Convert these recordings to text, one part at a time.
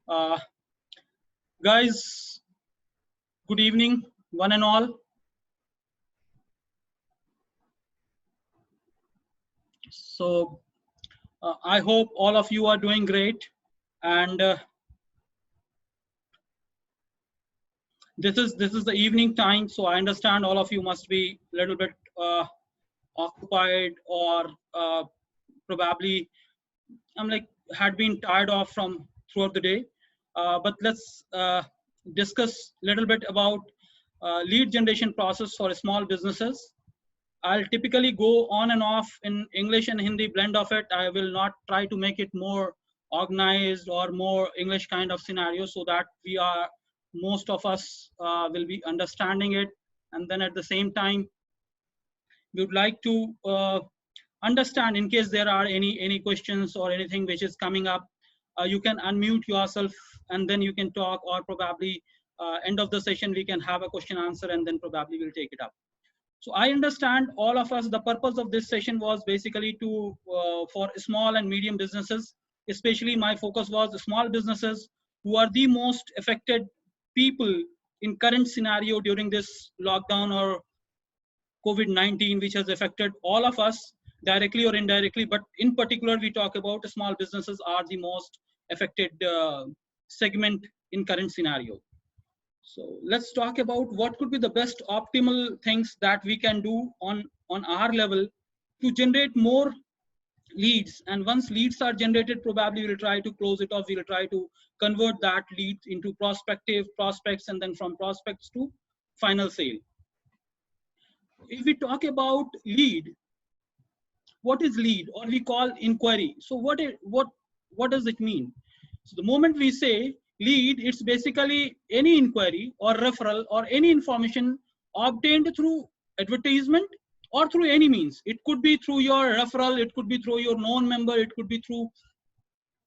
Uh, Guys, good evening, one and all. So, I hope all of you are doing great. And this is the evening time, so I understand all of you must be a little bit occupied or probably had been tired of from throughout the day. But let's discuss a little bit about lead generation process for small businesses. I'll typically go on and off in English and Hindi blend of it. I will not try to make it more organized or more English kind of scenario, so that most of us will be understanding it. And then at the same time, we would like to understand, in case there are any questions or anything which is coming up, you can unmute yourself and then you can talk, or probably end of the session we can have a question answer and then probably we'll take it up. So I understand all of us, the purpose of this session was basically to for small and medium businesses, especially my focus was small businesses who are the most affected people in current scenario during this lockdown or COVID-19, which has affected all of us directly or indirectly. But in particular, we talk about small businesses are the most affected segment in current scenario. So let's talk about what could be the best optimal things that we can do on our level to generate more leads. And once leads are generated, probably we'll try to close it off. We'll try to convert that lead into prospects, and then from prospects to final sale. If we talk about lead, what is lead, or we call inquiry? So what does it mean? So the moment we say lead, it's basically any inquiry or referral or any information obtained through advertisement or through any means. It could be through your referral, it could be through your known member, it could be through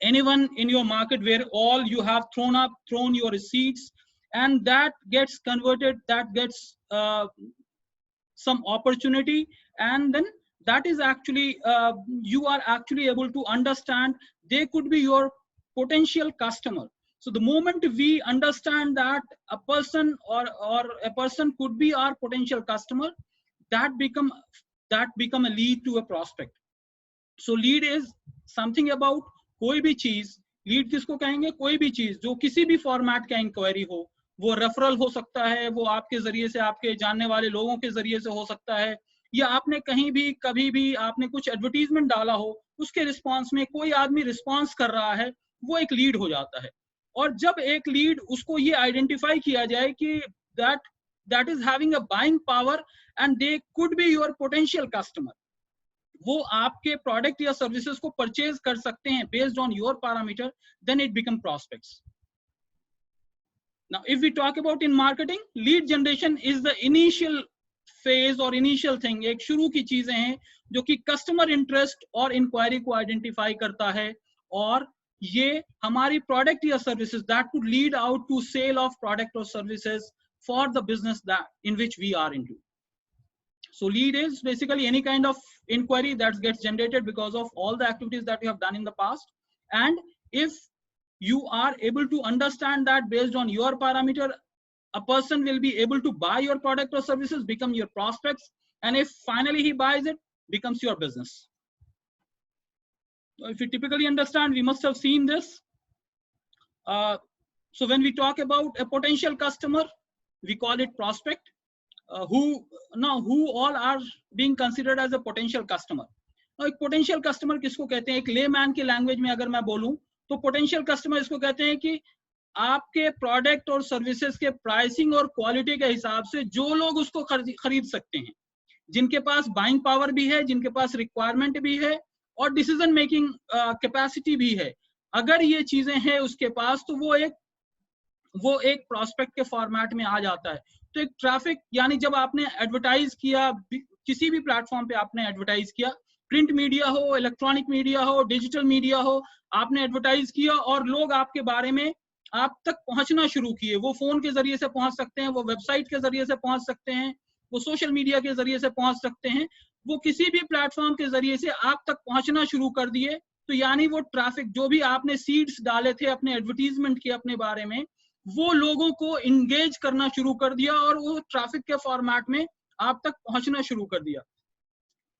anyone in your market where all you have thrown your receipts, and that gets converted, that gets some opportunity, and then that is actually you are actually able to understand they could be your potential customer. So the moment we understand that a person or a person could be our potential customer, that become a lead to a prospect. So lead is something about कोई भी चीज, lead किसको कहेंगे? कोई भी चीज जो किसी भी फॉर्मेट का इंक्वायरी हो, वो रेफरल हो सकता है, वो आपके जरिए से, आपके जानने वाले लोगों के जरिए से हो सकता है, या आपने कहीं भी कभी भी आपने कुछ एडवर्टीजमेंट डाला हो, उसके रिस्पांस में कोई आदमी रिस्पांस कर रहा है, वो एक लीड हो जाता है। और जब एक लीड, उसको ये आइडेंटिफाई किया जाए कि that is having a buying power and they could be your potential customer, वो आपके प्रोडक्ट या सर्विसेज को परचेज कर सकते हैं based on your parameter, then it become prospects. Now if we talk about in marketing, lead generation is the initial phase और initial thing, एक शुरू की चीजें हैं जो कि कस्टमर इंटरेस्ट और इंक्वायरी को आइडेंटिफाई करता है, और ये हमारी प्रोडक्ट या services that could lead out to sale of product और services for the business that in which we are into. So lead is basically any kind of inquiry that gets generated because of all the activities that you have done in the past. And if you are able to understand that based on your parameter, a person will be able to buy your product or services, become your prospects. And if finally he buys it, becomes your business. So if you typically understand, we must have seen this. So when we talk about a potential customer, we call it prospect. Who all are being considered as a potential customer? Now, एक potential customer किसको कहते हैं? एक layman की language में अगर मैं बोलूं तो potential customer इसको कहते हैं कि आपके प्रोडक्ट और सर्विसेज के प्राइसिंग और क्वालिटी के हिसाब से जो लोग उसको खरीद सकते हैं, जिनके पास बाइंग पावर भी है, जिनके पास रिक्वायरमेंट भी है और डिसीजन मेकिंग कैपेसिटी भी है, अगर ये चीजें हैं उसके पास, तो वो एक प्रोस्पेक्ट के फॉर्मेट में आ जाता है. तो एक ट्रैफिक, यानी जब आपने एडवर्टाइज किया, किसी भी प्लेटफॉर्म पे आपने एडवर्टाइज किया, प्रिंट मीडिया हो, इलेक्ट्रॉनिक मीडिया हो, डिजिटल मीडिया हो, आपने एडवर्टाइज किया और लोग आपके बारे में आप तक पहुंचना शुरू किए. वो फोन के जरिए से पहुंच सकते हैं, वो वेबसाइट के जरिए से पहुंच सकते हैं, वो सोशल मीडिया के जरिए से पहुंच सकते हैं, वो किसी भी प्लेटफॉर्म के जरिए से आप तक पहुंचना शुरू कर दिए. तो यानी वो ट्रैफिक जो भी आपने सीड्स डाले थे अपने एडवर्टीजमेंट के अपने बारे में, वो लोगों को इंगेज करना शुरू कर दिया और वो ट्रैफिक के फॉर्मेट में आप तक पहुंचना शुरू कर दिया।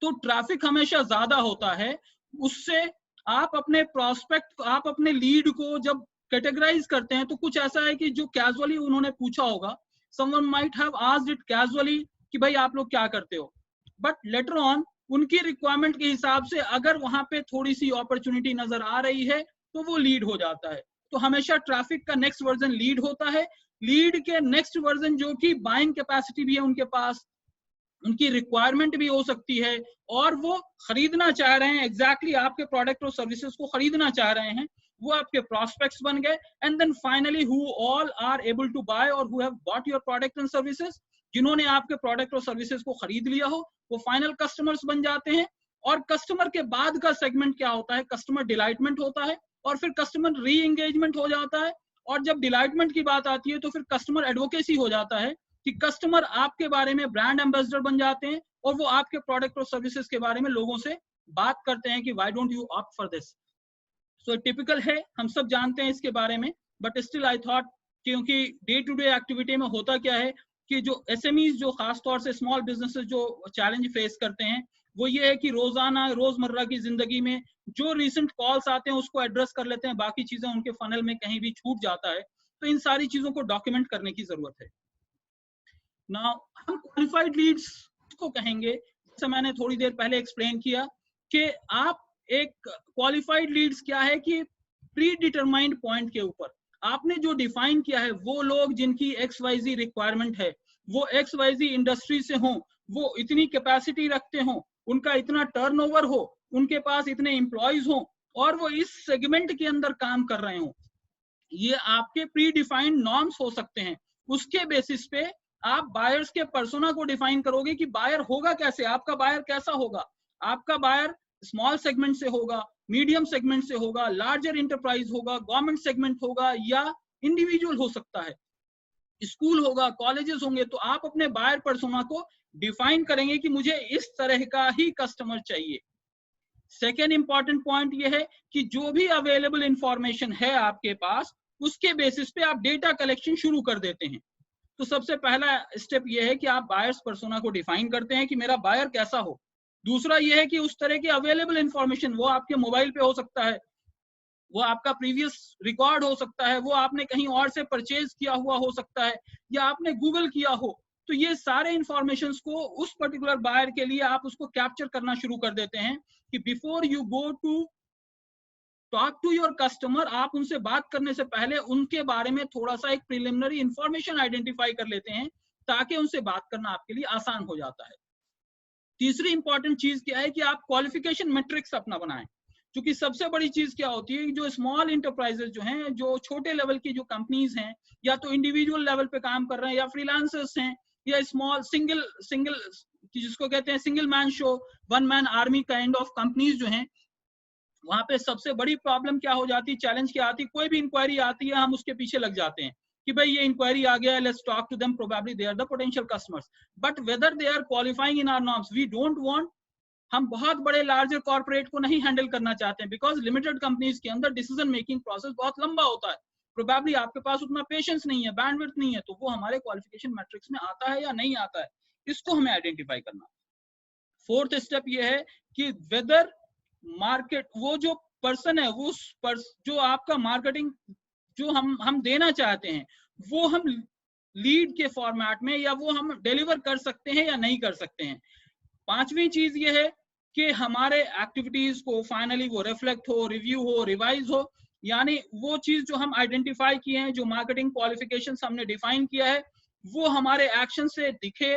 तो ट्रैफिक हमेशा ज्यादा होता है, उससे आप अपने प्रोस्पेक्ट, आप अपने लीड को जब कैटेगराइज करते हैं तो कुछ ऐसा है कि जो कैजुअली उन्होंने पूछा होगा, someone might have asked it casually कि भाई आप लोग क्या करते हो, बट लेटर ऑन उनकी रिक्वायरमेंट के हिसाब से अगर वहां पे थोड़ी सी अपॉर्चुनिटी नजर आ रही है तो वो लीड हो जाता है। तो हमेशा ट्रैफिक का नेक्स्ट वर्जन लीड होता है, लीड के नेक्स्ट वर्जन जो कि बाइंग कैपेसिटी भी है उनके पास, उनकी रिक्वायरमेंट भी हो सकती है और वो खरीदना चाह रहे हैं, एग्जैक्टली आपके प्रोडक्ट और सर्विसेज को खरीदना चाह रहे हैं, वो आपके प्रोस्पेक्ट्स बन गए। And then finally who all are able to buy और who have bought your product and services, जिन्होंने आपके प्रोडक्ट और सर्विसेज को खरीद लिया हो वो फाइनल कस्टमर्स बन जाते हैं। और कस्टमर के बाद का सेगमेंट क्या होता है, कस्टमर डिलाइटमेंट होता है और फिर कस्टमर री एंगेजमेंट हो जाता है। और जब डिलाइटमेंट की बात आती है तो फिर कस्टमर एडवोकेसी हो जाता है कि कस्टमर आपके बारे में ब्रांड एम्बेसडर बन जाते हैं और वो आपके प्रोडक्ट और सर्विसेज के बारे में लोगों से बात करते हैं कि why don't you opt for this. So typical है, हम सब जानते हैं इसके बारे में, बट स्टिल आई थॉट, क्योंकि डे टू डे एक्टिविटी में होता क्या है कि जो एसएमईज, जो खासतौर से स्मॉल बिजनेसेस जो चैलेंज फेस करते हैं वो ये है कि रोजाना रोजमर्रा की जिंदगी में जो रिसेंट कॉल्स आते हैं उसको एड्रेस कर लेते हैं, बाकी चीजें उनके फनल में कहीं भी छूट जाता है, तो इन सारी चीजों को डॉक्यूमेंट करने की जरूरत है। नाउ हम क्वालिफाइड लीड्स को कहेंगे, जैसे मैंने थोड़ी देर पहले एक्सप्लेन किया कि आप एक क्वालिफाइड लीड्स क्या है कि प्री डिटरमाइंड पॉइंट के ऊपर आपने जो डिफाइन किया है, वो लोग जिनकी XYZ रिक्वायरमेंट है, वो XYZ इंडस्ट्री से हो, वो इतनी कैपेसिटी रखते हो, उनका इतना टर्नओवर हो, उनके पास इतने एम्प्लॉयज हो और वो इस सेगमेंट के अंदर काम कर रहे हो, ये आपके प्री डिफाइंड नॉर्म्स हो सकते हैं। उसके बेसिस पे आप बायर्स के पर्सोना को डिफाइन करोगे कि बायर होगा कैसे, आपका बायर कैसा होगा। आपका बायर स्मॉल सेगमेंट से होगा, मीडियम सेगमेंट से होगा, लार्जर इंटरप्राइज होगा, गवर्नमेंट सेगमेंट होगा या इंडिविजुअल हो सकता है, स्कूल होगा, कॉलेजेस होंगे। तो आप अपने बायर पर्सोना को डिफाइन करेंगे कि मुझे इस तरह का ही कस्टमर चाहिए। सेकेंड इंपॉर्टेंट पॉइंट ये है कि जो भी अवेलेबल इंफॉर्मेशन है आपके पास, उसके बेसिस पे आप डेटा कलेक्शन शुरू कर देते हैं। तो सबसे पहला स्टेप ये है कि आप बायर्स पर्सोना को डिफाइन करते हैं कि मेरा बायर कैसा हो। दूसरा ये है कि उस तरह की अवेलेबल इंफॉर्मेशन, वो आपके मोबाइल पे हो सकता है, वो आपका प्रीवियस रिकॉर्ड हो सकता है, वो आपने कहीं और से परचेज किया हुआ हो सकता है या आपने गूगल किया हो। तो ये सारे इंफॉर्मेशन को उस पर्टिकुलर बायर के लिए आप उसको कैप्चर करना शुरू कर देते हैं कि before you go to talk to your customer, आप उनसे बात करने से पहले उनके बारे में थोड़ा सा एक प्रिलिमिनरी इंफॉर्मेशन आइडेंटिफाई कर लेते हैं ताकि उनसे बात करना आपके लिए आसान हो जाता है। तीसरी इंपॉर्टेंट चीज क्या है कि आप क्वालिफिकेशन मैट्रिक्स अपना बनाएं, क्योंकि सबसे बड़ी चीज क्या होती है, जो स्मॉल इंटरप्राइजेस जो हैं, जो छोटे लेवल की जो कंपनीज हैं, या तो इंडिविजुअल लेवल पे काम कर रहे हैं या फ्रीलांसर्स हैं या स्मॉल सिंगल सिंगल जिसको कहते हैं single man show, one man army kind of companies जो हैं, वहां पे सबसे बड़ी प्रॉब्लम क्या हो जाती है, चैलेंज क्या आती है, कोई भी इंक्वायरी आती है हम उसके पीछे लग जाते हैं कि भाई ये इंक्वायरी आ गया है, let's talk to them, probably they are the potential customers, but whether they are qualifying in our norms, we don't want, हम बहुत बड़े लार्जर कॉर्पोरेट को नहीं हैंडल करना चाहते हैं, बिकॉज लिमिटेड कंपनीज के अंदर डिसीजन मेकिंग प्रोसेस बहुत लंबा होता है, प्रोबेबली आपके पास उतना पेशेंस नहीं है, बैंडविड्थ नहीं है, तो वो हमारे क्वालिफिकेशन मैट्रिक्स में आता है या नहीं आता है, इसको हमें आइडेंटिफाई करना। फोर्थ स्टेप ये है कि वेदर मार्केट, वो जो पर्सन है, वो जो आपका मार्केटिंग जो हम देना चाहते हैं, वो हम लीड के फॉर्मेट में या वो हम डिलीवर कर सकते हैं या नहीं कर सकते हैं। पांचवी चीज ये है कि हमारे एक्टिविटीज को फाइनली वो रिफ्लेक्ट हो, रिव्यू हो, रिवाइज हो, यानी वो चीज जो हम आइडेंटिफाई किए हैं, जो मार्केटिंग क्वालिफिकेशन हमने डिफाइन किया है, वो हमारे एक्शन से दिखे,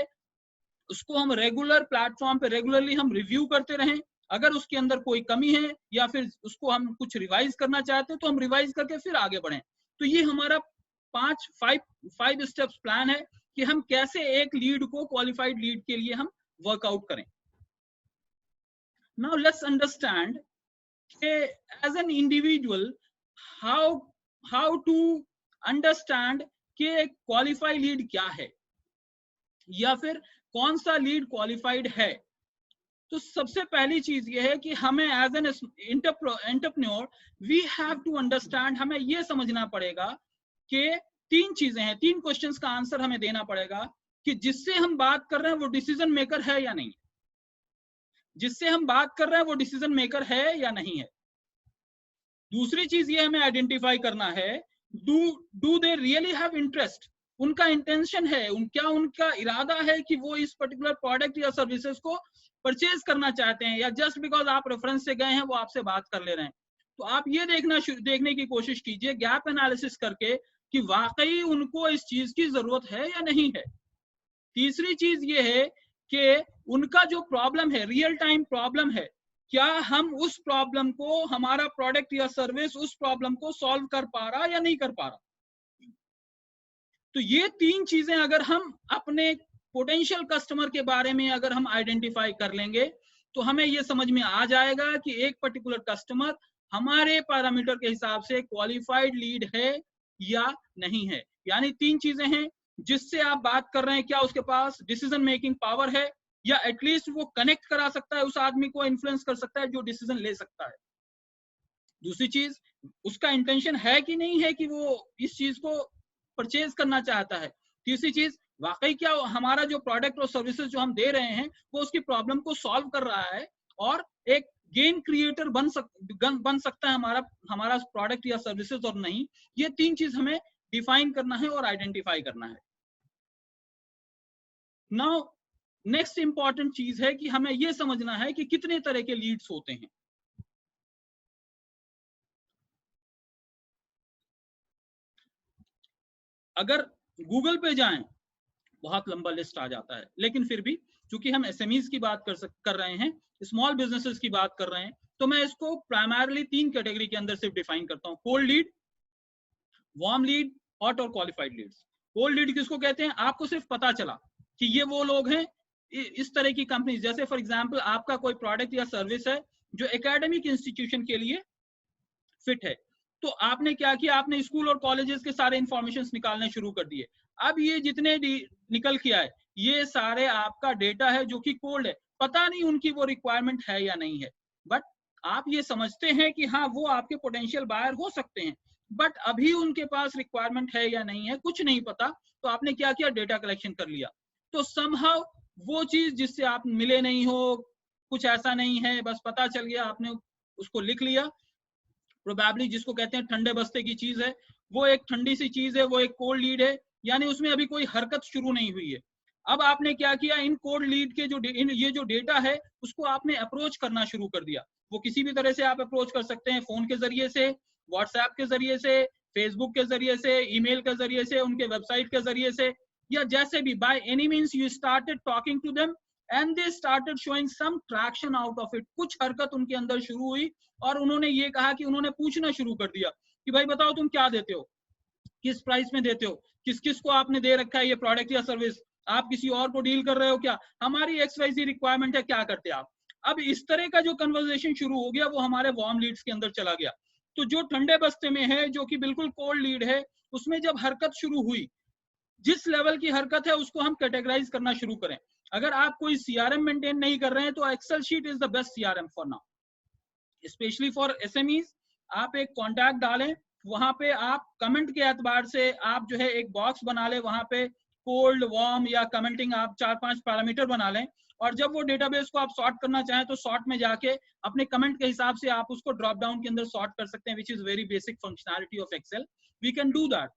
उसको हम रेगुलर प्लेटफॉर्म पे रेगुलरली हम रिव्यू करते रहें। अगर उसके अंदर कोई कमी है या फिर उसको हम कुछ रिवाइज करना चाहते हैं तो हम रिवाइज करके फिर आगे बढ़ें। तो ये हमारा फाइव स्टेप्स प्लान है कि हम कैसे एक लीड को क्वालिफाइड लीड के लिए हम वर्कआउट करें। Now let's understand as an individual how to understand कि क्वालिफाइड लीड क्या है या फिर कौन सा लीड क्वालिफाइड है। तो सबसे पहली चीज ये है कि हमें as an entrepreneur we have to understand, हमें ये समझना पड़ेगा कि 3 चीजें हैं, 3 क्वेश्चंस का आंसर हमें देना पड़ेगा कि जिससे हम बात कर रहे हैं वो डिसीजन मेकर है या नहीं, जिससे हम बात कर रहे हैं वो डिसीजन मेकर है या नहीं है। दूसरी चीज ये हमें आइडेंटिफाई करना है, do they really have interest, उनका इंटेंशन है, क्या उनका इरादा है कि वो इस पर्टिकुलर प्रोडक्ट या सर्विसेज को परचेज करना चाहते हैं, या जस्ट बिकॉज आप रेफरेंस से गए हैं वो आपसे बात कर ले रहे हैं। तो आप ये देखने की कोशिश कीजिए गैप एनालिसिस करके कि वाकई उनको इस चीज की जरूरत है या नहीं है। तीसरी चीज ये है कि उनका जो प्रॉब्लम है, रियल टाइम प्रॉब्लम है, क्या हम उस प्रॉब्लम को, हमारा प्रोडक्ट या सर्विस उस प्रॉब्लम को सॉल्व कर पा रहा या नहीं कर पा रहा। तो ये 3 चीजें अगर हम अपने पोटेंशियल कस्टमर के बारे में अगर हम आइडेंटिफाई कर लेंगे तो हमें ये समझ में आ जाएगा कि एक पर्टिकुलर कस्टमर हमारे पैरामीटर के हिसाब से क्वालिफाइड लीड है या नहीं है। यानी 3 चीजें हैं जिससे आप बात कर रहे हैं, क्या उसके पास डिसीजन मेकिंग पावर है, या एटलीस्ट वो कनेक्ट करा सकता है, उस आदमी को इन्फ्लुएंस कर सकता है जो डिसीजन ले सकता है। दूसरी चीज, उसका इंटेंशन है कि नहीं है कि वो इस चीज को परचेज करना चाहता है। तीसरी चीज, वाकई क्या हमारा जो प्रोडक्ट और सर्विसेज जो हम दे रहे हैं वो उसकी प्रॉब्लम को सॉल्व कर रहा है और एक गेन क्रिएटर बन सकता है हमारा प्रोडक्ट या सर्विसेज और नहीं। ये 3 चीज हमें डिफाइन करना है और आइडेंटिफाई करना है। नाउ नेक्स्ट इंपॉर्टेंट चीज है कि हमें यह समझना है कि कितने तरह के लीड्स होते हैं। अगर गूगल पे जाएं बहुत लंबा लिस्ट आ जाता है, लेकिन फिर भी चूंकि हम एसएमईज की बात कर रहे हैं, स्मॉल बिजनेसेस की बात कर रहे हैं, तो मैं इसको प्राइमरली 3 कैटेगरी के अंदर सिर्फ डिफाइन करता हूं, cold lead, warm lead, hot और क्वालिफाइड लीड्स। कोल्ड लीड किसको कहते हैं? आपको सिर्फ पता चला कि ये वो लोग हैं, इस तरह की कंपनी, जैसे फॉर एग्जांपल आपका कोई प्रोडक्ट या सर्विस है जो एकेडमिक इंस्टीट्यूशन के लिए फिट है, तो आपने क्या किया, आपने स्कूल और कॉलेजेस के सारे इंफॉर्मेशन निकालने शुरू कर दिए। अब ये जितने निकल के आए ये सारे आपका डेटा है जो कि कोल्ड है, पता नहीं उनकी वो रिक्वायरमेंट है या नहीं है, बट आप ये समझते हैं कि हाँ वो आपके पोटेंशियल बायर हो सकते हैं, बट अभी उनके पास रिक्वायरमेंट है या नहीं है कुछ नहीं पता। तो आपने क्या किया, डेटा कलेक्शन कर लिया। तो समहाउ वो चीज जिससे आप मिले नहीं हो, कुछ ऐसा नहीं है, बस पता चल गया, आपने उसको लिख लिया, प्रोबेबली जिसको कहते हैं ठंडे बस्ते की चीज है, वो एक ठंडी सी चीज है, वो एक कोल्ड लीड है, यानी उसमें अभी कोई हरकत शुरू नहीं हुई है। अब आपने क्या किया, इन कोल्ड लीड के ये जो डेटा है उसको आपने अप्रोच करना शुरू कर दिया। वो किसी भी तरह से आप अप्रोच कर सकते हैं, फोन के जरिए से, व्हाट्सएप के जरिए से, फेसबुक के जरिए से, ईमेल के जरिए से, उनके वेबसाइट के जरिए से, या जैसे भी by any means you started talking to them and they started showing some traction out of it. कुछ हरकत उनके अंदर शुरू हुई और उन्होंने ये कहा कि उन्होंने पूछना शुरू कर दिया कि भाई बताओ तुम क्या देते हो, किस प्राइस में देते हो, किस किस को आपने दे रखा है ये प्रोडक्ट या सर्विस, आप किसी और को डील कर रहे हो क्या, हमारी XYZ रिक्वायरमेंट है, क्या करते आप। अब इस तरह का जो कन्वर्सेशन शुरू हो गया वो हमारे वार्म लीड्स के अंदर चला गया। तो जो ठंडे बस्ते में है, जो कि बिल्कुल कोल्ड लीड है, उसमें जब हरकत शुरू हुई, जिस लेवल की हरकत है उसको हम कैटेगराइज करना शुरू करें। अगर आप कोई CRM मेंटेन नहीं कर रहे हैं तो Excel sheet is the best CRM for now, specially for SMEs। आप एक कॉन्टैक्ट डालें, वहां पे आप कमेंट के एतबार से आप जो है एक बॉक्स बना लें, वहां पे कोल्ड, वार्म या कमेंटिंग आप 4-5 पैरामीटर बना लें, और जब वो डेटाबेस को आप सॉर्ट करना चाहें तो सॉर्ट में जाके अपने कमेंट के हिसाब से आप उसको ड्रॉप डाउन के अंदर सॉर्ट कर सकते हैं, which is very basic functionality of Excel, we can do that.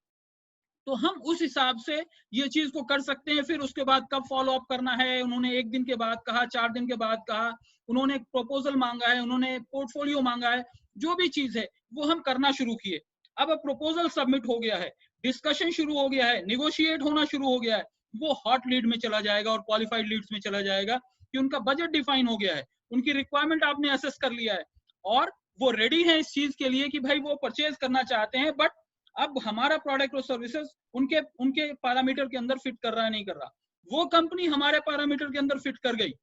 तो हम उस हिसाब से ये चीज को कर सकते हैं। फिर उसके बाद कब फॉलो अप करना है, उन्होंने 1 दिन के बाद कहा, 4 दिन के बाद कहा, उन्होंने प्रपोजल मांगा है, उन्होंने पोर्टफोलियो मांगा है, जो भी चीज है वो हम करना शुरू किए। अब प्रपोजल सबमिट हो गया है, डिस्कशन शुरू हो गया है, निगोशिएट होना शुरू हो गया है, वो हॉट लीड में चला जाएगा और क्वालिफाइड लीड्स में चला जाएगा कि उनका बजट डिफाइन हो गया है, उनकी रिक्वायरमेंट आपने असेस कर लिया है और वो रेडी है इस चीज के लिए कि भाई वो परचेज करना चाहते हैं, बट अब हमारा प्रोडक्ट और सर्विसेज उनके उनके पैरामीटर के अंदर फिट कर रहा है नहीं कर रहा। वो कंपनी हमारे पैरामीटर के अंदर फिट कर गई,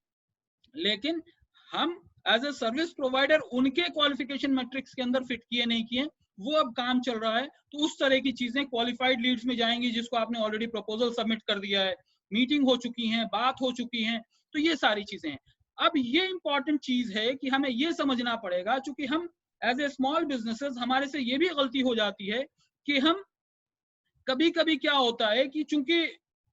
लेकिन हम एज ए सर्विस प्रोवाइडर उनके क्वालिफिकेशन मैट्रिक्स के अंदर फिट किए नहीं किए, वो अब काम चल रहा है। तो उस तरह की चीजें क्वालिफाइड लीड्स में जाएंगी, जिसको आपने ऑलरेडी प्रपोजल सबमिट कर दिया है, मीटिंग हो चुकी है, बात हो चुकी है, तो ये सारी चीजें हैं। अब ये इंपॉर्टेंट चीज है कि हमें ये समझना पड़ेगा, चूंकि हम एज ए स्मॉल बिजनेसेस हमारे से ये भी गलती हो जाती है कि हम कभी कभी क्या होता है कि चूंकि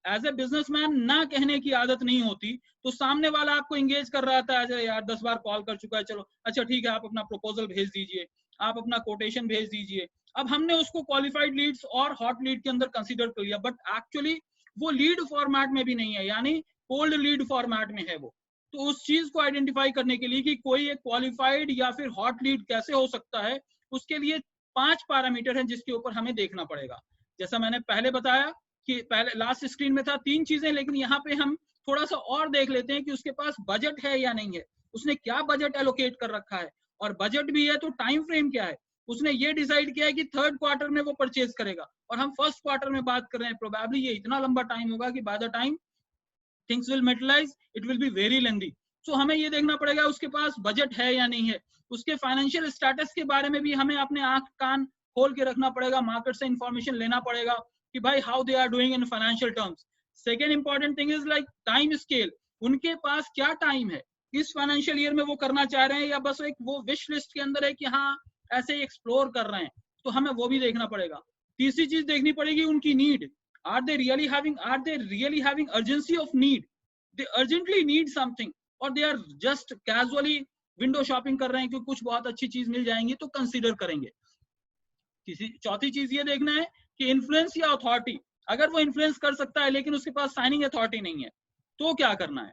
एज ए बिजनेसमैन ना कहने की आदत नहीं होती, तो सामने वाला आपको एंगेज कर रहा था, ऐसे यार 10 बार कॉल कर चुका है, चलो अच्छा ठीक है आप अपना प्रपोजल भेज दीजिए, आप अपना कोटेशन भेज दीजिए। अब हमने उसको क्वालिफाइड लीड्स और हॉट लीड के अंदर कंसीडर कर लिया, बट एक्चुअली वो लीड फॉर्मेट में भी नहीं है, यानी कोल्ड लीड फॉर्मेट में है वो। तो उस चीज को आइडेंटिफाई करने के लिए कि कोई एक क्वालिफाइड या फिर हॉट लीड कैसे हो सकता है, उसके लिए 5 पैरामीटर हैं जिसके ऊपर हमें देखना पड़ेगा। जैसा मैंने पहले बताया कि पहले लास्ट स्क्रीन में था 3 चीजें, लेकिन यहाँ पे हम थोड़ा सा और देख लेते हैं कि उसके पास बजट है या नहीं है, उसने क्या बजट एलोकेट कर रखा है, और बजट भी है तो टाइम फ्रेम क्या है। उसने ये डिसाइड किया है कि 3rd क्वार्टर में वो परचेज करेगा, और हम 1st क्वार्टर में बात कर रहे हैं, प्रोबेबली ये इतना लंबा टाइम होगा कि by the time things will materialize it will be very lengthy. So हमें ये देखना पड़ेगा उसके पास बजट है या नहीं है। उसके फाइनेंशियल स्टेटस के बारे में भी हमें अपने आंख कान खोल के रखना पड़ेगा, मार्केट से इंफॉर्मेशन लेना पड़ेगा कि भाई how they are doing in financial terms. Second important thing is like time scale, उनके पास क्या टाइम है, इस फाइनेंशियल ईयर में वो करना चाह रहे हैं या बस एक वो विश लिस्ट के अंदर है कि हाँ ऐसे ही एक्सप्लोर कर रहे हैं, तो हमें वो भी देखना पड़ेगा। तीसरी चीज देखनी पड़ेगी उनकी need, are they really having urgency of need, they urgently need something, or they are just casually window shopping कर रहे हैं कि कुछ बहुत अच्छी चीज मिल जाएंगी तो कंसीडर करेंगे। चौथी चीज ये देखना है कि इन्फ्लुएंस या अथॉरिटी, अगर वो इन्फ्लुएंस कर सकता है लेकिन उसके पास साइनिंग अथॉरिटी नहीं है तो क्या करना है।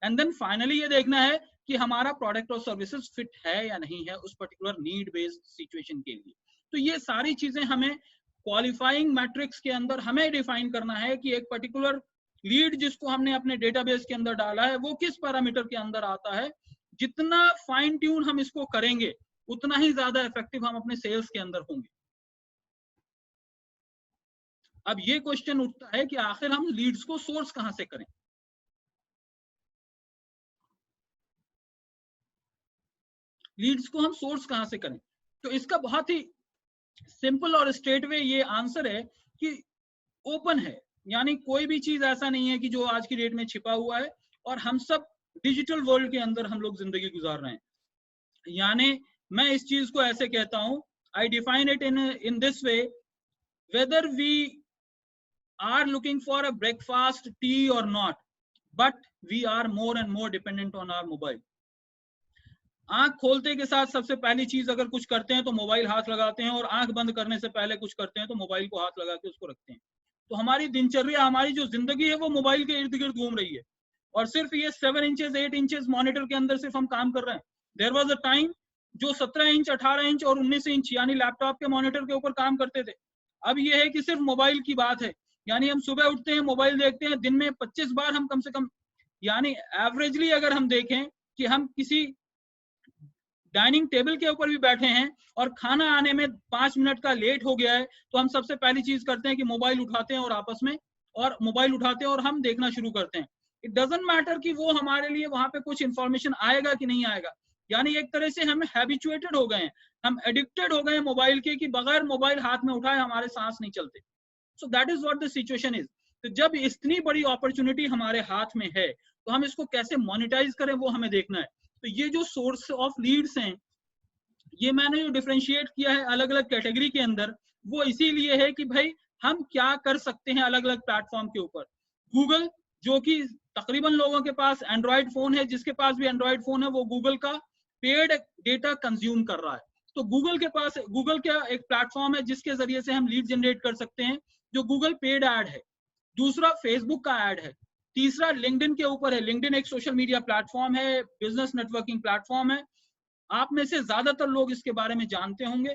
एंड देन फाइनली ये देखना है कि हमारा प्रोडक्ट और सर्विसेज फिट है या नहीं है उस पर्टिकुलर नीड बेस्ड सिचुएशन के लिए। तो ये सारी चीजें हमें क्वालिफाइंग मैट्रिक्स के अंदर हमें डिफाइन करना है कि एक पर्टिकुलर लीड जिसको हमने अपने डेटाबेस के अंदर डाला है वो किस पैरामीटर के अंदर आता है। जितना फाइन ट्यून हम इसको करेंगे उतना ही ज्यादा इफेक्टिव हम अपने सेल्स के अंदर होंगे। अब ये क्वेश्चन उठता है कि आखिर हम लीड्स को सोर्स कहां से करें। लीड्स को हम सोर्स कहां से करें, तो इसका बहुत ही सिंपल और स्ट्रेट वे ये आंसर है कि ओपन है, यानी कोई भी चीज ऐसा नहीं है कि जो आज की डेट में छिपा हुआ है, और हम सब डिजिटल वर्ल्ड के अंदर हम लोग जिंदगी गुजार रहे हैं। यानी मैं इस चीज को ऐसे कहता हूं, I define it in this way, whether we are looking for a breakfast, tea or not, but we are more and more dependent on our mobile. आंख खोलते के साथ सबसे पहली चीज अगर कुछ करते हैं तो मोबाइल हाथ लगाते हैं, और आंख बंद करने से पहले कुछ करते हैं तो मोबाइल को हाथ लगा के उसको रखते हैं। तो हमारी दिनचर्या, हमारी जो जिंदगी है वो मोबाइल के इर्द गिर्द घूम रही है, और सिर्फ ये 7 इंचेस 8 इंचेस मॉनिटर के अंदर सिर्फ हम काम कर रहे हैं। देयर वाज अ टाइम जो 17 इंच 18 इंच और 19 इंच यानी लैपटॉप के मॉनिटर के ऊपर काम करते थे। अब ये है कि सिर्फ मोबाइल की बात है, यानी हम सुबह उठते हैं मोबाइल देखते हैं, दिन में 25 बार हम कम से कम, यानी एवरेजली अगर हम देखें कि हम किसी डाइनिंग टेबल के ऊपर भी बैठे हैं और खाना आने में 5 मिनट का लेट हो गया है, तो हम सबसे पहली चीज करते हैं कि मोबाइल उठाते हैं और आपस में और मोबाइल उठाते हैं और हम देखना शुरू करते हैं। इट डजंट मैटर कि वो हमारे लिए वहां पे कुछ इंफॉर्मेशन आएगा कि नहीं आएगा, यानी एक तरह से हम हैबिचुएटेड हो गए हैं, हम एडिक्टेड हो गए हैं मोबाइल के, कि बगैर मोबाइल हाथ में उठाए हमारे सांस नहीं चलते। So that is what the situation is. तो जब इतनी बड़ी अपॉर्चुनिटी हमारे हाथ में है तो हम इसको कैसे मोनेटाइज करें वो हमें देखना है। तो ये जो सोर्स ऑफ लीड्स हैं, ये मैंने जो डिफरेंशिएट किया है अलग अलग कैटेगरी के अंदर, वो इसीलिए है कि भाई हम क्या कर सकते हैं अलग अलग प्लेटफॉर्म के ऊपर। गूगल, जो कि तकरीबन लोगों के पास एंड्रॉयड फोन है, जिसके पास भी एंड्रॉयड फोन है वो गूगल का पेड डेटा कंज्यूम कर रहा है। तो गूगल के पास, गूगल का एक प्लेटफॉर्म है जिसके जरिए से हम लीड जनरेट कर सकते हैं, जो गूगल पेड ऐड है। दूसरा फेसबुक का ऐड है। तीसरा लिंक्डइन के ऊपर है। लिंक्डइन एक सोशल मीडिया प्लेटफॉर्म है, बिजनेस नेटवर्किंग प्लेटफॉर्म है। आप में से ज्यादातर लोग इसके बारे में जानते होंगे।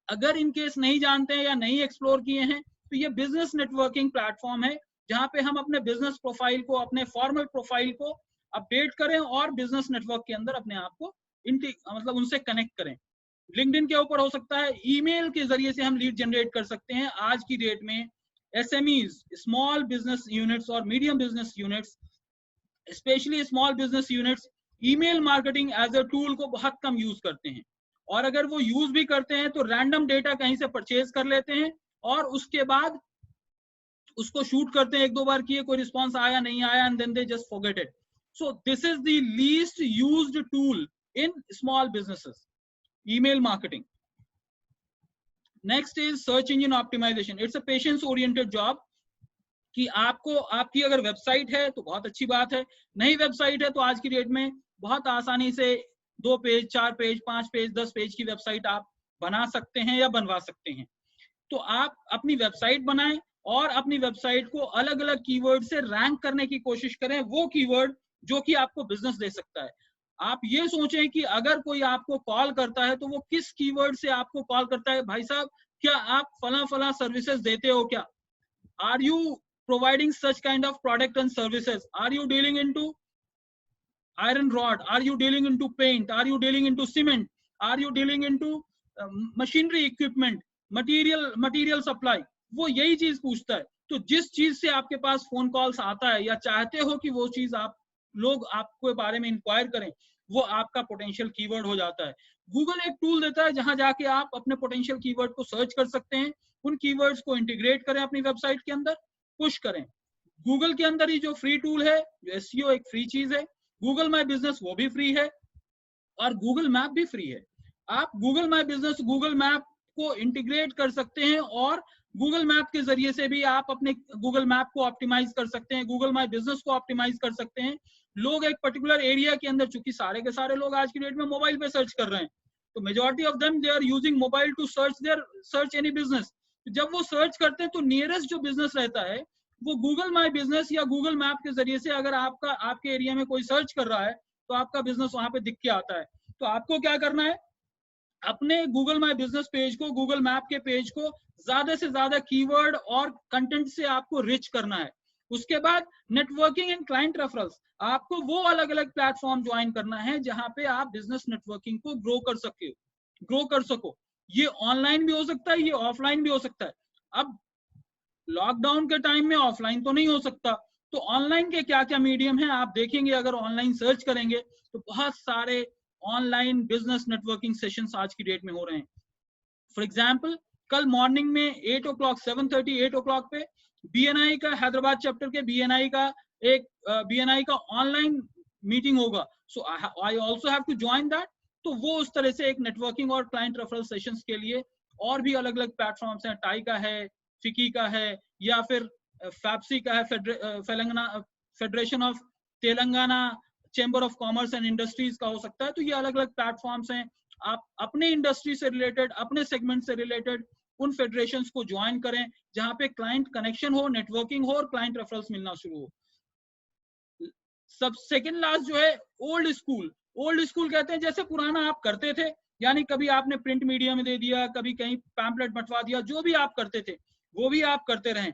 अगर इन केस नहीं जानते हैं या नहीं एक्सप्लोर किए हैं, तो ये बिजनेस नेटवर्किंग प्लेटफॉर्म है जहां पे हम अपने बिजनेस प्रोफाइल को, अपने फॉर्मल प्रोफाइल को अपडेट करें और बिजनेस नेटवर्क के अंदर अपने आप को मतलब उनसे कनेक्ट करें। लिंक्डइन के ऊपर हो सकता है, ईमेल के जरिए से हम लीड जनरेट कर सकते हैं। आज की डेट में एसएमईज, स्मॉल बिजनेस यूनिट्स और medium business units, specially small business units, email marketing as a tool को बहुत कम यूज करते हैं, और अगर वो यूज भी करते हैं तो रैंडम डेटा कहीं से परचेज कर लेते हैं और उसके बाद उसको शूट करते हैं, 1-2 बार किए, कोई रिस्पॉन्स आया नहीं आया, and then they just forget it. So this is the least used tool in small businesses, email marketing. Next is search engine optimization. It's a patience oriented job कि आपको, आपकी अगर वेबसाइट है तो बहुत अच्छी बात है, नहीं वेबसाइट है तो आज की डेट में बहुत आसानी से 2 पेज 4 पेज 5 पेज 10 पेज की वेबसाइट आप बना सकते हैं या बनवा सकते हैं। तो आप अपनी वेबसाइट बनाएं और अपनी वेबसाइट को अलग अलग कीवर्ड से रैंक करने की कोशिश करें, वो कीवर्ड जो कि आपको बिजनेस दे सकता है। आप ये सोचें कि अगर कोई आपको कॉल करता है तो वो किस कीवर्ड से आपको कॉल करता है। भाई साहब, क्या आप फला फला सर्विसेज देते हो क्या? Are you providing such kind of product and services? Are you dealing into iron rod? Are you dealing into paint? Are you dealing into cement? Are you dealing into machinery equipment, material supply? वो यही चीज पूछता है। तो जिस चीज से आपके पास फोन कॉल्स आता है या चाहते हो कि वो चीज आप लोग आपके बारे में इंक्वायर करें, वो आपका पोटेंशियल कीवर्ड हो जाता है। गूगल एक टूल देता है जहां जाके आप अपने पोटेंशियल कीवर्ड को सर्च कर सकते हैं, उन कीवर्ड्स को इंटीग्रेट करें अपनी वेबसाइट के अंदर, पुश करें। गूगल के अंदर ही जो फ्री टूल है, जो एसईओ एक फ्री चीज है, गूगल माई बिजनेस वो भी फ्री है और गूगल मैप भी फ्री है। आप Google my business, Google map को इंटीग्रेट कर सकते हैं और गूगल मैप के जरिए से भी आप अपने गूगल मैप को ऑप्टिमाइज कर सकते हैं, गूगल माई बिजनेस को ऑप्टिमाइज कर सकते हैं। लोग एक पर्टिकुलर एरिया के अंदर, चूंकि सारे के सारे लोग आज की डेट में मोबाइल पे सर्च कर रहे हैं, तो majority of them they are using mobile to search any business. जब वो सर्च करते हैं तो नियरेस्ट जो बिजनेस रहता है वो गूगल माई बिजनेस या गूगल मैप के जरिए से, अगर आपके एरिया में कोई सर्च कर रहा है तो आपका बिजनेस वहां पे दिख के आता है। तो आपको क्या करना है, अपने गूगल माई बिजनेस पेज को, गूगल मैप के पेज को ज्यादा से ज्यादा कीवर्ड और कंटेंट से आपको रिच करना है। उसके बाद नेटवर्किंग एंड क्लाइंट रेफरल्स, आपको वो अलग अलग प्लेटफॉर्म ज्वाइन करना है जहां पे आप बिजनेस नेटवर्किंग को ग्रो कर सको। ये ऑनलाइन भी हो सकता है, ये ऑफलाइन भी हो सकता है। अब लॉकडाउन के टाइम में ऑफलाइन तो नहीं हो सकता, तो ऑनलाइन के क्या क्या मीडियम है आप देखेंगे। अगर ऑनलाइन सर्च करेंगे तो बहुत सारे ऑनलाइन बिजनेस नेटवर्किंग सेशंस आज की डेट में हो रहे हैं। फॉर एग्जांपल, कल मॉर्निंग में 8 o'clock 7:30 8 o'clock पे बीएनआई का, हैदराबाद चैप्टर के बीएनआई का ऑनलाइन मीटिंग होगा। So I also have to join that. तो वो उस तरह से एक नेटवर्किंग और क्लाइंट रेफरल सेशंस के लिए और भी अलग अलग प्लेटफॉर्म्स हैं। टाई का है, फिकी का है, या फिर फैप्सी का है, federation of Telangana chamber of commerce and industries का हो सकता है। तो ये अलग अलग प्लेटफॉर्म्स हैं। आप अपने इंडस्ट्री से रिलेटेड, अपने सेगमेंट से रिलेटेड उन फेडरेशंस को ज्वाइन करें जहां पे क्लाइंट कनेक्शन हो, नेटवर्किंग हो और क्लाइंट रेफरल्स मिलना शुरू हो। सब सेकंड लास्ट जो है ओल्ड स्कूल कहते हैं, जैसे पुराना आप करते थे, यानी कभी आपने प्रिंट मीडिया में दे दिया, कभी कहीं पैम्पलेट बंटवा दिया, जो भी आप करते थे वो भी आप करते रहें।